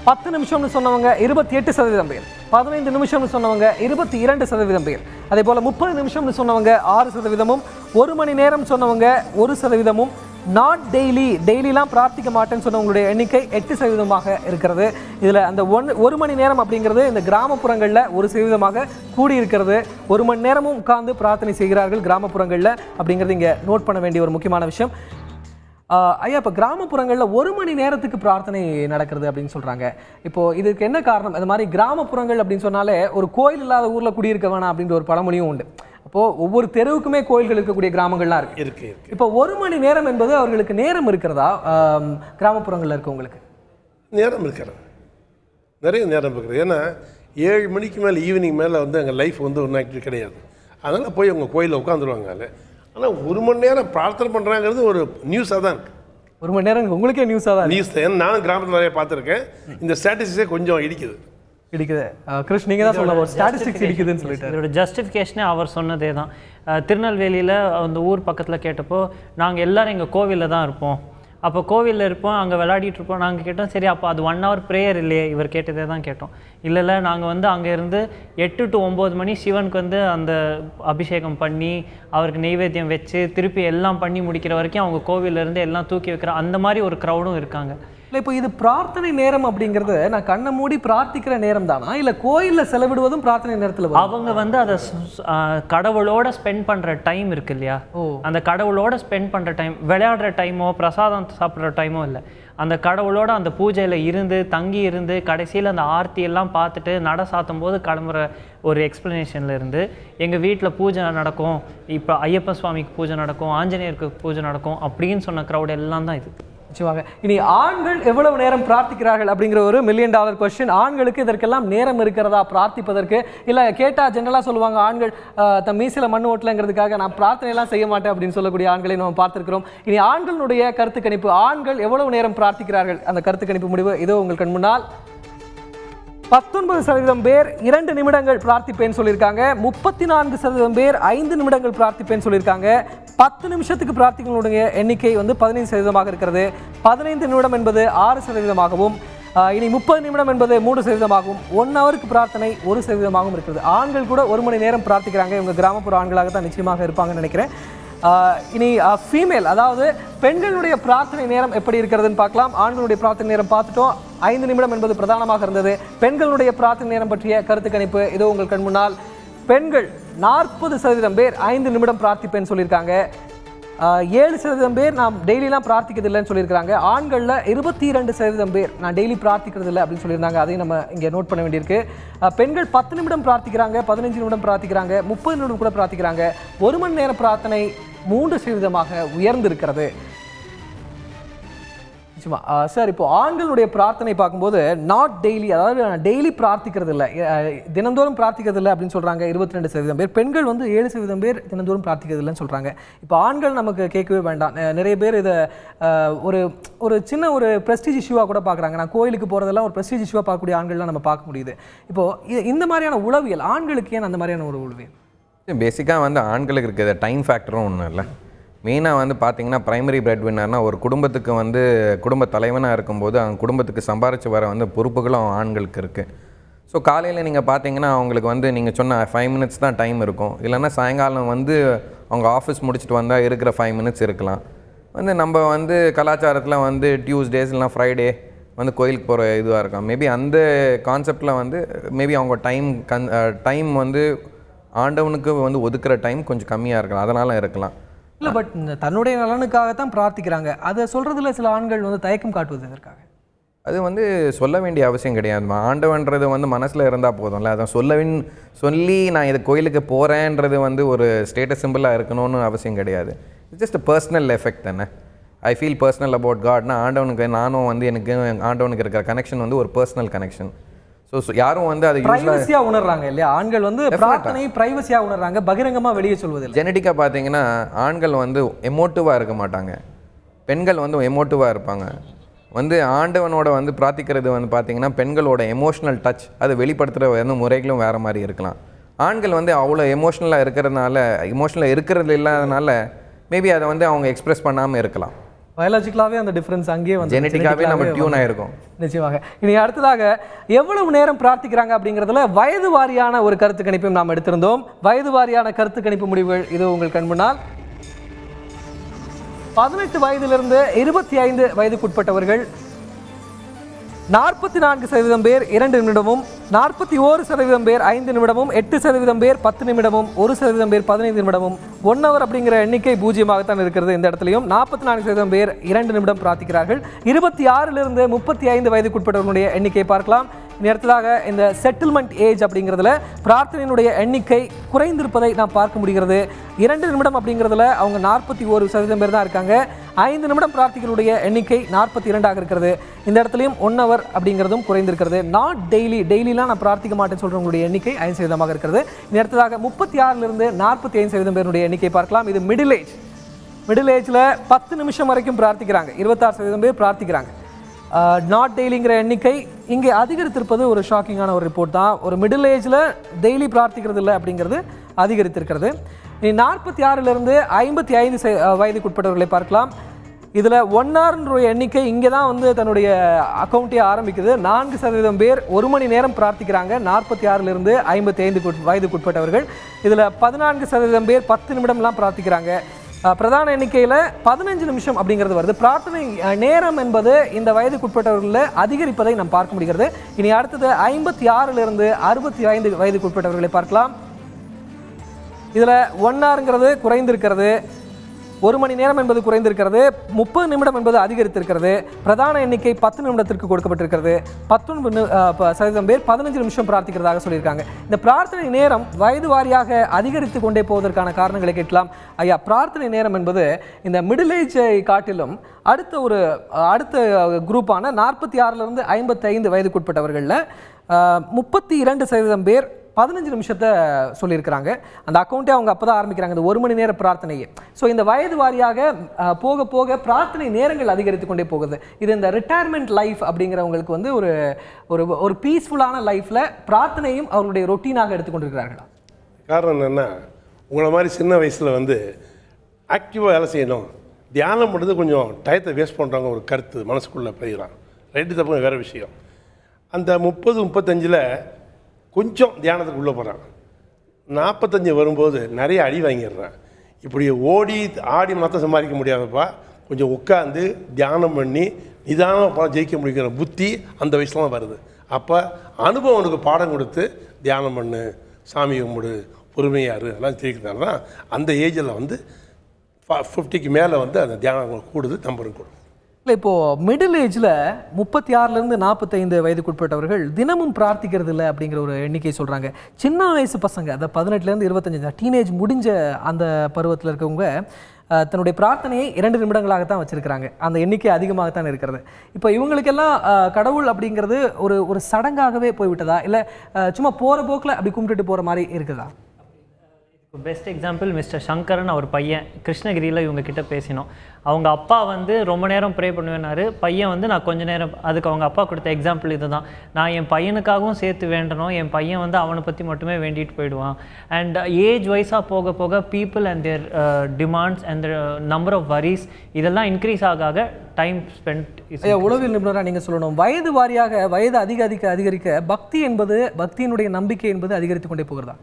10 நிமிஷம்னு சொன்னவங்க 28% பேர், 15 நிமிஷம்னு சொன்னவங்க 22% பேர், அதே போல் 30 நிமிஷம்னு சொன்னவங்க 6%, 1 மணி நேரம் சொன்னவங்க 1%, நாட் டெய்லிலாம் பிரார்த்திக்க மாட்டேன்னு சொன்னவங்களுடைய எண்ணிக்கை 8% இருக்கிறது. இதில் அந்த 1 மணி நேரம் அப்படிங்கிறது இந்த கிராமப்புறங்களில் 1% கூடியிருக்கிறது. 1 மணி நேரமும் உட்கார்ந்து பிரார்த்தனை செய்கிறார்கள் கிராமப்புறங்களில் அப்படிங்கிறது இங்கே நோட் பண்ண வேண்டிய ஒரு முக்கியமான விஷயம். ஐயா, இப்போ கிராமப்புறங்களில் 1 மணி நேரத்துக்கு பிரார்த்தனை நடக்கிறது அப்படின்னு சொல்கிறாங்க. இப்போது இதுக்கு என்ன காரணம்? அது மாதிரி கிராமப்புறங்கள் அப்படின்னு சொன்னாலே ஒரு கோயில் இல்லாத ஊரில் குடியிருக்க வேணாம் அப்படின்ற ஒரு பழமொழியும் உண்டு. அப்போது ஒவ்வொரு தெருவுக்குமே கோயில்கள் இருக்கக்கூடிய கிராமங்கள்லாம் இருக்கு. இப்போ 1 மணி நேரம் என்பது அவர்களுக்கு நேரம் இருக்கிறதா? கிராமப்புறங்களில் இருக்கவங்களுக்கு நேரம் இருக்கிறது, நிறைய நேரம் இருக்கிறது. ஏன்னா 7 மணிக்கு மேலே ஈவினிங் மேலே வந்து அங்கே லைஃப் வந்து ஒன்றும் ஆக்டிவிட்டி கிடையாது. அதனால் போய் அவங்க கோயிலில் உட்காந்துருவாங்க. ஆனால் 1 மணி நேரம் பிரார்த்தனை பண்ணுறாங்கிறது ஒரு நியூஸாக தான் இருக்குது. 1 மணி நேரம் உங்களுக்கே நியூஸாக தான் நியூஸ் தான். ஏன்னா நானும் கிராமத்தில் நிறைய பார்த்துருக்கேன். இந்த ஸ்டாட்டிஸ்டிக்ஸே கொஞ்சம் இடிக்குது. கிருஷ்ண நீங்கள் தான் சொல்ல ஸ்டாட்டிஸ்டிக்ஸ் இடிக்குதுன்னு சொல்லிட்டு இதோட ஜஸ்டிஃபிகேஷனே அவர் சொன்னதே தான். திருநெல்வேலியில் அந்த ஊர் பக்கத்தில் கேட்டப்போ நாங்கள் எல்லோரும் எங்கள் கோவிலில் தான் இருப்போம், அப்போ கோவிலில் இருப்போம், அங்கே விளையாடிட்டு இருப்போம். நாங்கள் கேட்டோம், சரி அப்போ அது 1 hour ப்ரேயர் இல்லையே, இவர் கேட்டதே தான் கேட்டோம். இல்லை நாங்கள் வந்து அங்கே இருந்து 8 to 9 மணி சிவனுக்கு வந்து அந்த அபிஷேகம் பண்ணி அவருக்கு நெய்வேத்தியம் வச்சு திருப்பி எல்லாம் பண்ணி முடிக்கிற வரைக்கும் அவங்க கோவிலேருந்து எல்லாம் தூக்கி வைக்கிற அந்த மாதிரி ஒரு க்ரௌடும் இருக்காங்க. இல்லை, இப்போ இது பிரார்த்தனை நேரம் அப்படிங்கிறது நான் கண்ணை மூடி பிரார்த்திக்கிற நேரம் தானா, இல்லை கோயிலில் செலவிடுவதும் பிரார்த்தனை நேரத்தில்? அவங்க வந்து அதை கடவுளோட ஸ்பெண்ட் பண்ணுற டைம் இருக்கு இல்லையா, அந்த கடவுளோட ஸ்பெண்ட் பண்ணுற டைம், விளையாடுற டைமோ பிரசாதம் சாப்பிட்ற டைமோ இல்லை, அந்த கடவுளோட அந்த பூஜையில் இருந்து தங்கி இருந்து கடைசியில் அந்த ஆர்த்தி எல்லாம் பார்த்துட்டு நட சாத்தும் போது கிளம்புற ஒரு எக்ஸ்ப்ளனேஷனில் இருந்து எங்கள் வீட்டில் பூஜை நடக்கும், இப்போ ஐயப்ப சுவாமிக்கு பூஜை நடக்கும், ஆஞ்சநேயருக்கு பூஜை நடக்கும் அப்படின்னு சொன்ன க்ரௌட் எல்லாம் தான் இது. நிச்சயமாக. இனி ஆண்கள் எவ்வளவு நேரம் பிரார்த்திக்கிறார்கள் அப்படிங்கிற ஒரு $1 மில்லியன் கொஸ்டின். ஆண்களுக்கு இதற்கெல்லாம் நேரம் இருக்கிறதா பிரார்த்திப்பதற்கு? இல்லை கேட்டால் ஜென்ரலாக சொல்லுவாங்க ஆண்கள் தம் மீசில மண்ணு ஓட்டலைங்கிறதுக்காக நான் பிரார்த்தனையெல்லாம் செய்ய மாட்டேன் அப்படின்னு சொல்லக்கூடிய ஆண்களை நம்ம பார்த்துருக்கிறோம். இனி ஆண்களுடைய கருத்து கணிப்பு, ஆண்கள் எவ்வளவு நேரம் பிரார்த்திக்கிறார்கள், அந்த கருத்து கணிப்பு முடிவு இதோ உங்கள் கண் முன்னால். 19% பேர் 2 நிமிடங்கள் பிரார்த்திப்பேன்னு சொல்லியிருக்காங்க. 34% பேர் 5 நிமிடங்கள் பிரார்த்திப்பேன்னு சொல்லியிருக்காங்க. 10 நிமிஷத்துக்கு பிரார்த்திகளுடைய எண்ணிக்கை வந்து 15% இருக்கிறது. 15 நிமிடம் என்பது 6%, இனி 30 நிமிடம் என்பது 3%, 1 ஹவருக்கு பிரார்த்தனை 1% இருக்கிறது. ஆண்கள் கூட 1 மணி நேரம் பிரார்த்திக்கிறாங்க. இவங்க கிராமப்புற ஆண்களாக தான் நிச்சயமாக இருப்பாங்கன்னு நினைக்கிறேன். இனி ஃபீமேல், அதாவது பெண்களுடைய பிரார்த்தனை நேரம் எப்படி இருக்கிறதுன்னு பார்க்கலாம். ஆண்களுடைய பிரார்த்தனை நேரம் பார்த்துட்டோம். 5 நிமிடம் என்பது பிரதானமாக இருந்தது. பெண்களுடைய பிரார்த்தனை நேரம் பற்றிய கருத்து கணிப்பு இதோ உங்கள் கண் முன்னால். பெண்கள் 40% பேர் 5 நிமிடம் பிரார்த்திப்பேன்னு சொல்லியிருக்காங்க. 7% பேர் நான் டெய்லிலாம் பிரார்த்திக்கிறது இல்லைன்னு சொல்லியிருக்காங்க. ஆண்களில் 22% பேர் நான் டெய்லி பிரார்த்திக்கிறது இல்லை அப்படின்னு சொல்லியிருந்தாங்க. அதையும் நம்ம இங்கே நோட் பண்ண வேண்டியிருக்கு. பெண்கள் 10 நிமிடம் பிரார்த்திக்கிறாங்க, 15 நிமிடம் பிரார்த்திக்கிறாங்க, 30 நிமிடம் கூட பிரார்த்திக்கிறாங்க. 1 மணி நேர பிரார்த்தனை 3% உயர்ந்திருக்கிறது. நிச்சயமா சார், இப்போ ஆண்களுடைய பிரார்த்தனை பார்க்கும்போது நாட் டெய்லி, அதாவது டெய்லி பிரார்த்திக்கிறது இல்லை, தினந்தோறும் பிரார்த்திக்கிறது இல்லை அப்படின்னு சொல்கிறாங்க 22% பேர். பெண்கள் வந்து 7% பேர் தினந்தோறும் பிரார்த்திக்கிறது இல்லைன்னு சொல்கிறாங்க. இப்போ ஆண்கள் நமக்கு கேட்கவே வேண்டாம். நிறைய பேர் இதை ஒரு சின்ன ஒரு ப்ரெஸ்டீஜ் இஷ்யூவாக கூட பார்க்குறாங்க. நான் கோயிலுக்கு போகிறதெல்லாம் ஒரு ப்ரெஸ்டீஜ் இஷ்யூவாக பார்க்கக்கூடிய ஆண்கள்லாம் நம்ம பார்க்க முடியுது. இப்போது இந்த மாதிரியான உளவியல் ஆண்களுக்கு ஏன் அந்த மாதிரியான ஒரு உளவியல்? பேசிக்காக வந்து ஆண்களுக்கு இருக்கிற டைம் ஃபேக்டரும் ஒன்றும் இல்லை. மெயினாக வந்து பார்த்திங்கன்னா ப்ரைமரி பிரெட் வின்னர்னால் ஒரு குடும்பத்துக்கு வந்து குடும்ப தலைவனாக இருக்கும்போது அவங்க குடும்பத்துக்கு சம்பாரித்து வர வந்து பொறுப்புகளும் ஆண்களுக்கு இருக்குது. ஸோ காலையில் நீங்கள் பார்த்தீங்கன்னா அவங்களுக்கு வந்து நீங்கள் சொன்ன 5 மினிட்ஸ் தான் டைம் இருக்கும். இல்லைன்னா சாயங்காலம் வந்து அவங்க ஆஃபீஸ் முடிச்சுட்டு வந்தால் இருக்கிற 5 மினிட்ஸ் இருக்கலாம். வந்து நம்ம வந்து கலாச்சாரத்தில் வந்து டியூஸ்டேஸ் இல்லைனா ஃப்ரைடே வந்து கோயிலுக்கு போகிற இதுவாக இருக்கும். மேபி அந்த கான்செப்டில் வந்து மேபி அவங்க டைம் வந்து ஆண்டவனுக்கு வந்து ஒதுக்குற டைம் கொஞ்சம் கம்மியாக இருக்கலாம், அதனால இருக்கலாம். இல்லை, பட் தன்னுடைய நலனுக்காகத்தான் பிரார்த்திக்கிறாங்க. அதை சொல்கிறதுல சில ஆண்கள் வந்து தயக்கம் காட்டுவது எதற்காக? அது வந்து சொல்ல வேண்டிய அவசியம் கிடையாது. ஆண்டவன்றது வந்து மனசில் இருந்தால் போதும்ல. அதை சொல்லி நான் இது கோயிலுக்கு போகிறேன்றது வந்து ஒரு ஸ்டேட்டஸ் சிம்பிளாக இருக்கணும்னு அவசியம் கிடையாது. இட்ஸ் ஜஸ்ட் பர்சனல் எஃபெக்ட் தானே. ஐ ஃபீல் பர்சனல் அபவுட் காட்னா ஆண்டவனுக்கு நானும் வந்து எனக்கு ஆண்டவனுக்கு இருக்கிற கனெக்ஷன் வந்து ஒரு பர்சனல் கனெக்ஷன். ஸோ யாரும் வந்து அதை பிரைவசியாக உணர்றாங்க இல்லையா? ஆண்கள் வந்து பிரார்த்தனை பிரைவசியாக உணர்றாங்க, பகிரங்கமாக வெளியே சொல்வது. ஜெனடிக்காக பார்த்தீங்கன்னா ஆண்கள் வந்து எமோட்டிவாக இருக்க மாட்டாங்க, பெண்கள் வந்து எமோட்டிவாக இருப்பாங்க. வந்து ஆண்டவனோட வந்து பிரார்த்திக்கிறது வந்து பார்த்தீங்கன்னா பெண்களோட எமோஷ்னல் டச் அதை வெளிப்படுத்துகிற வந்து முறைகளும் வேறு மாதிரி இருக்கலாம். ஆண்கள் வந்து அவ்வளோ எமோஷ்னலாக இருக்கிறது இல்லாதனால மேபி அதை வந்து அவங்க எக்ஸ்பிரஸ் பண்ணாமல் இருக்கலாம். பயாலஜிக்கலாகவே அந்த டிஃப்ரென்ஸ் அங்கேயே வந்து ஜெனடிக்காகவே நம்ம டியூன் ஆகிருக்கும். நிச்சயமாக. இனி அடுத்ததாக எவ்வளவு நேரம் பிரார்த்திக்கிறாங்க அப்படிங்கிறதுல வயது வாரியான ஒரு கருத்து கணிப்பையும் நாம் எடுத்திருந்தோம். வயது வாரியான கருத்து கணிப்பு முடிவுகள் இது உங்கள் கண் முன்னால். 18 வயதிலிருந்து 25 வயதுக்குட்பட்டவர்கள் 44% பேர் 2 நிமிடமும், 41% பேர் 5 நிமிடமும், 8% பேர் 10 நிமிடமும், 1% பேர் 15 நிமிடமும், 1 ஹவர் அப்படிங்கிற எண்ணிக்கை பூஜ்ஜியமாகத்தான் இருக்கிறது இந்த இடத்துலையும். 44% பேர் 2 நிமிடம் பிரார்த்திக்கிறார்கள். 26லிருந்து 35 வயதுக்குட்பட்டவர்களுடைய எண்ணிக்கை பார்க்கலாம். அடுத்ததாக இந்த செட்டில்மெண்ட் ஏஜ் அப்படிங்கிறதுல பிரார்த்தனையினுடைய எண்ணிக்கை குறைந்திருப்பதை நாம் பார்க்க முடிகிறது. 2 நிமிடம் அப்படிங்கிறதுல அவங்க 41% பேர் தான் இருக்காங்க. 5 நிமிடம் பிரார்த்திகளுடைய எண்ணிக்கை 42 இருக்கிறது. இந்த இடத்துலையும் 1 ஹவர் அப்படிங்கிறதும் குறைந்திருக்கிறது. நாட் டெய்லிலாம் நான் பிரார்த்திக்க மாட்டேன்னு சொல்கிறவங்களுடைய எண்ணிக்கை 5% இருக்கிறது. இந்த இடத்துலாக 36லிருந்து 45% பேருடைய எண்ணிக்கை பார்க்கலாம். இது மிடில் ஏஜில் 10 நிமிஷம் வரைக்கும் பிரார்த்திக்கிறாங்க. 26% பேர் பிரார்த்திக்கிறாங்க. நாட் டெய்லிங்கிற எண்ணிக்கை இங்கே அதிகரித்திருப்பது ஒரு ஷாக்கிங்கான ஒரு ரிப்போர்ட் தான். ஒரு மிடில் ஏஜில் டெய்லி பிரார்த்திக்கிறது இல்லை அப்படிங்கிறது அதிகரித்திருக்கிறது. 46லிருந்து 55 வயதுக்குட்பட்டவர்களை பார்க்கலாம். இதில் 1 ஹவர்ன்ற எண்ணிக்கை இங்கே தான் வந்து தன்னுடைய அக்கௌண்ட்டே ஆரம்பிக்குது. 4% பேர் 1 மணி நேரம் பிரார்த்திக்கிறாங்க. 46லிருந்து 55 வயதுக்குட்பட்டவர்கள். இதில் 14% பேர் 10 நிமிடம்லாம் பிரார்த்திக்கிறாங்க. பிரதான எண்ணிக்கையில் 15 நிமிஷம் அப்படிங்கிறது வருது. பிரார்த்தனை நேரம் என்பது இந்த வயதுக்குட்பட்டவர்களில் அதிகரிப்பதை நாம் பார்க்க முடிகிறது. இனி அடுத்தது 56லிருந்து 65 வயதுக்குட்பட்டவர்களை பார்க்கலாம். இதில் 1 ஹவர்ங்கிறது குறைந்திருக்கிறது, 1 மணி நேரம் என்பது குறைந்திருக்கிறது, 30 நிமிடம் என்பது அதிகரித்திருக்கிறது. பிரதான எண்ணிக்கை 10 நிமிடத்திற்கு கொடுக்கப்பட்டிருக்கிறது. 19% பேர் 15 நிமிஷம் பிரார்த்திக்கிறதாக சொல்லியிருக்காங்க. இந்த பிரார்த்தனை நேரம் வயது வாரியாக அதிகரித்து கொண்டே போவதற்கான காரணங்களை கேட்கலாம். ஐயா, பிரார்த்தனை நேரம் என்பது இந்த மிடில் ஏஜை காட்டிலும் அடுத்த குரூப்பான 46லிருந்து 55 வயதுக்குட்பட்டவர்களில் 32% பேர் 15 நிமிஷத்தை சொல்லியிருக்கிறாங்க. அந்த அக்கௌண்ட்டே அவங்க அப்போ தான் ஆரம்பிக்கிறாங்க, இந்த 1 மணி நேர பிரார்த்தனையே. ஸோ இந்த வயது வாரியாக போக போக பிரார்த்தனை நேரங்கள் அதிகரித்து கொண்டே போகுது. இது இந்த ரிட்டையர்மெண்ட் லைஃப் அப்படிங்கிறவங்களுக்கு வந்து ஒரு பீஸ்ஃபுல்லான லைஃப்பில் பிரார்த்தனையும் அவருடைய ரொட்டீனாக எடுத்துக்கொண்டிருக்கிறார்களா? காரணம் என்னென்னா, உங்களை மாதிரி சின்ன வயசில் வந்து ஆக்டிவாக வேலை செய்யணும், தியானம் பண்ணுறது கொஞ்சம் டயத்தை வேஸ்ட் பண்ணுறாங்க ஒரு கருத்து மனசுக்குள்ளே போயிடலாம். ரைட்டு தப்பு வேறு விஷயம். அந்த 30-35 கொஞ்சம் தியானத்துக்கு உள்ளே போகிறான். 45 வரும்போது நிறைய அடி வாங்கிடுறான். இப்படி ஓடி ஆடி மாற்றம் சம்பாதிக்க முடியாதப்பா, கொஞ்சம் உட்காந்து தியானம் பண்ணி நிதானமாக ஜெயிக்க முடிக்கிற புத்தி அந்த வயசுல தான் வருது. அப்போ அனுபவம் உனக்கு பாடம் கொடுத்து தியானம் பண்ணு, சாமி கும்பிடு, பொறுமையாரு எல்லாம் தெரிவிக்கிறதால தான் அந்த ஏஜில் வந்து 50க்கு மேலே வந்து அந்த தியானம் கூடுது, நம்பரும் கூடுது. இல்லை, இப்போது மிடில் ஏஜில் 36லேருந்து 45 வயதுக்குட்பட்டவர்கள் தினமும் பிரார்த்திக்கிறது இல்லை அப்படிங்கிற ஒரு எண்ணிக்கை சொல்கிறாங்க. சின்ன வயசு பசங்க, அந்த 18லேருந்து 25 டீனேஜ் முடிஞ்ச அந்த பருவத்தில் இருக்கவங்க தன்னுடைய பிரார்த்தனையை 2 நிமிடங்களாகத்தான் வச்சுருக்கிறாங்க. அந்த எண்ணிக்கை அதிகமாகத்தான் இருக்கிறது. இப்போ இவங்களுக்கெல்லாம் கடவுள் அப்படிங்கிறது ஒரு சடங்காகவே போய்விட்டதா, இல்லை சும்மா போகிற போக்கில் அப்படி கும்பிட்டுட்டு போகிற மாதிரி இருக்குதா? பெஸ்ட் எக்ஸாம்பிள் மிஸ்டர் சங்கரன், அவர் பையன் கிருஷ்ணகிரியில் இவங்க கிட்ட பேசினோம். அவங்க அப்பா வந்து ரொம்ப நேரம் ப்ரே பண்ணுவேனாரு, பையன் வந்து நான் கொஞ்ச நேரம். அதுக்கு அவங்க அப்பா கொடுத்த எக்ஸாம்பிள் இது தான். நான் என் பையனுக்காகவும் சேர்த்து வேண்டணும், என் பையன் வந்து அவனை பற்றி மட்டுமே வேண்டிட்டு போயிடுவான். அண்ட் ஏஜ் வைஸாக போக போக people and their demands and number of worries இதெல்லாம் இன்க்ரீஸ் ஆக டைம் ஸ்பெண்ட். உளவியல் நிபுணராக நீங்கள் சொல்லணும், வயது வாரியாக வயது அதிகரிக்க பக்தியினுடைய நம்பிக்கை என்பது அதிகரித்து கொண்டே போகிறதா?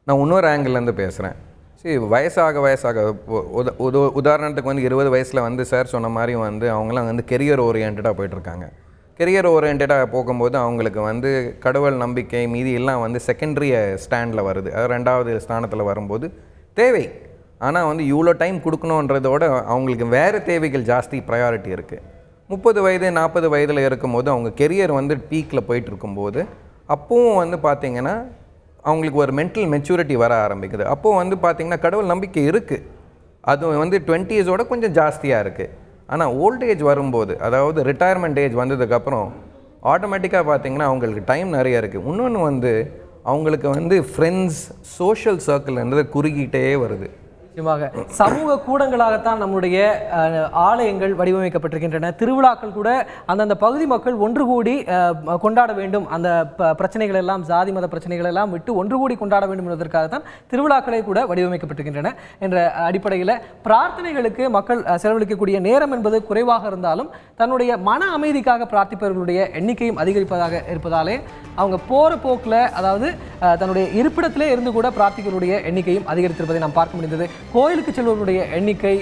நான் இன்னொரு ஆங்கிள்லேருந்து பேசுகிறேன். சரி, வயசாக உதாரணத்துக்கு வந்து 20 வயசில் வந்து சார் சொன்ன மாதிரி வந்து அவங்களாம் வந்து கெரியர் ஓரியன்டாக போயிட்டுருக்காங்க. கெரியர் ஓரியன்டாக போகும்போது அவங்களுக்கு வந்து கடவுள் நம்பிக்கை மீதி எல்லாம் வந்து செகண்டரி ஸ்டாண்டில் வருது. அது 2வது ஸ்தானத்தில் வரும்போது தேவை. ஆனால் வந்து இவ்வளோ டைம் கொடுக்கணுன்றதோட அவங்களுக்கு வேறு தேவைகள் ஜாஸ்தி ப்ரையாரிட்டி இருக்குது. 30 வயது 40 வயதில் இருக்கும்போது அவங்க கெரியர் வந்து பீக்கில் போயிட்டு இருக்கும்போது அப்போவும் வந்து பார்த்திங்கன்னா அவங்களுக்கு ஒரு மென்டல் மெச்சூரிட்டி வர ஆரம்பிக்குது. அப்போது வந்து பார்த்திங்கன்னா கடவுள் நம்பிக்கை இருக்குது, அது வந்து 20s கொஞ்சம் ஜாஸ்தியாக இருக்குது. ஆனால் ஓல்ட் ஏஜ் வரும்போது, அதாவது ரிட்டையர்மெண்ட் ஏஜ் வந்ததுக்கப்புறம் ஆட்டோமேட்டிக்காக பார்த்திங்கன்னா அவங்களுக்கு டைம் நிறையா இருக்குது. இன்னொன்று வந்து அவங்களுக்கு வந்து ஃப்ரெண்ட்ஸ், சோஷியல் சர்க்கிள்ன்றது குறுகிட்டே வருது. நிச்சயமாக சமூக கூடங்களாகத்தான் நம்முடைய ஆலயங்கள் வடிவமைக்கப்பட்டிருக்கின்றன. திருவிழாக்கள் கூட அந்தந்த பகுதி மக்கள் ஒன்று கூடி கொண்டாட வேண்டும், அந்த பிரச்சனைகள் எல்லாம், ஜாதி மத பிரச்சனைகள் எல்லாம் விட்டு ஒன்று கூடி கொண்டாட வேண்டும் என்பதற்காகத்தான் திருவிழாக்களை கூட வடிவமைக்கப்பட்டிருக்கின்றன. என்ற அடிப்படையில் பிரார்த்தனைகளுக்கு மக்கள் செலவழிக்கக்கூடிய நேரம் என்பது குறைவாக இருந்தாலும் தன்னுடைய மன அமைதிக்காக பிரார்த்திப்பவர்களுடைய எண்ணிக்கையும் அதிகரிப்பதாக இருப்பதாலே அவங்க போகிற போக்கில், அதாவது தன்னுடைய இருப்பிடத்திலே இருந்து கூட பிரார்த்திகளுடைய எண்ணிக்கையும் அதிகரித்திருப்பதை நாம் பார்க்க முடிந்தது. கோயிலுக்கு செல்வர்களுடைய எண்ணிக்கை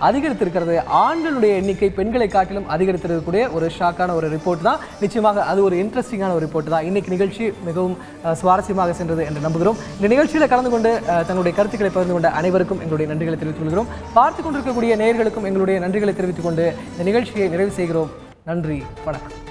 அதிகரித்திருக்கிறது, ஆண்களுடைய எண்ணிக்கை பெண்களை காட்டிலும் அதிகரித்திருக்கக்கூடிய ஒரு ஷாக்கான ஒரு ரிப்போர்ட் தான். நிச்சயமாக அது ஒரு இன்ட்ரெஸ்டிங்கான ஒரு ரிப்போர்ட் தான். இன்னைக்கு நிகழ்ச்சி மிகவும் சுவாரஸ்யமாக சென்றது என்று நம்புகிறோம். இந்த நிகழ்ச்சியில் கலந்து கொண்டு தன்னுடைய கருத்துக்களை பகிர்ந்து கொண்ட அனைவருக்கும் எங்களுடைய நன்றிகளை தெரிவித்துக் கொள்கிறோம். பார்த்து கொண்டிருக்கக்கூடிய நேயர்களுக்கும் எங்களுடைய நன்றிகளை தெரிவித்துக் கொண்டு இந்த நிகழ்ச்சியை நிறைவு செய்கிறோம். நன்றி, வணக்கம்.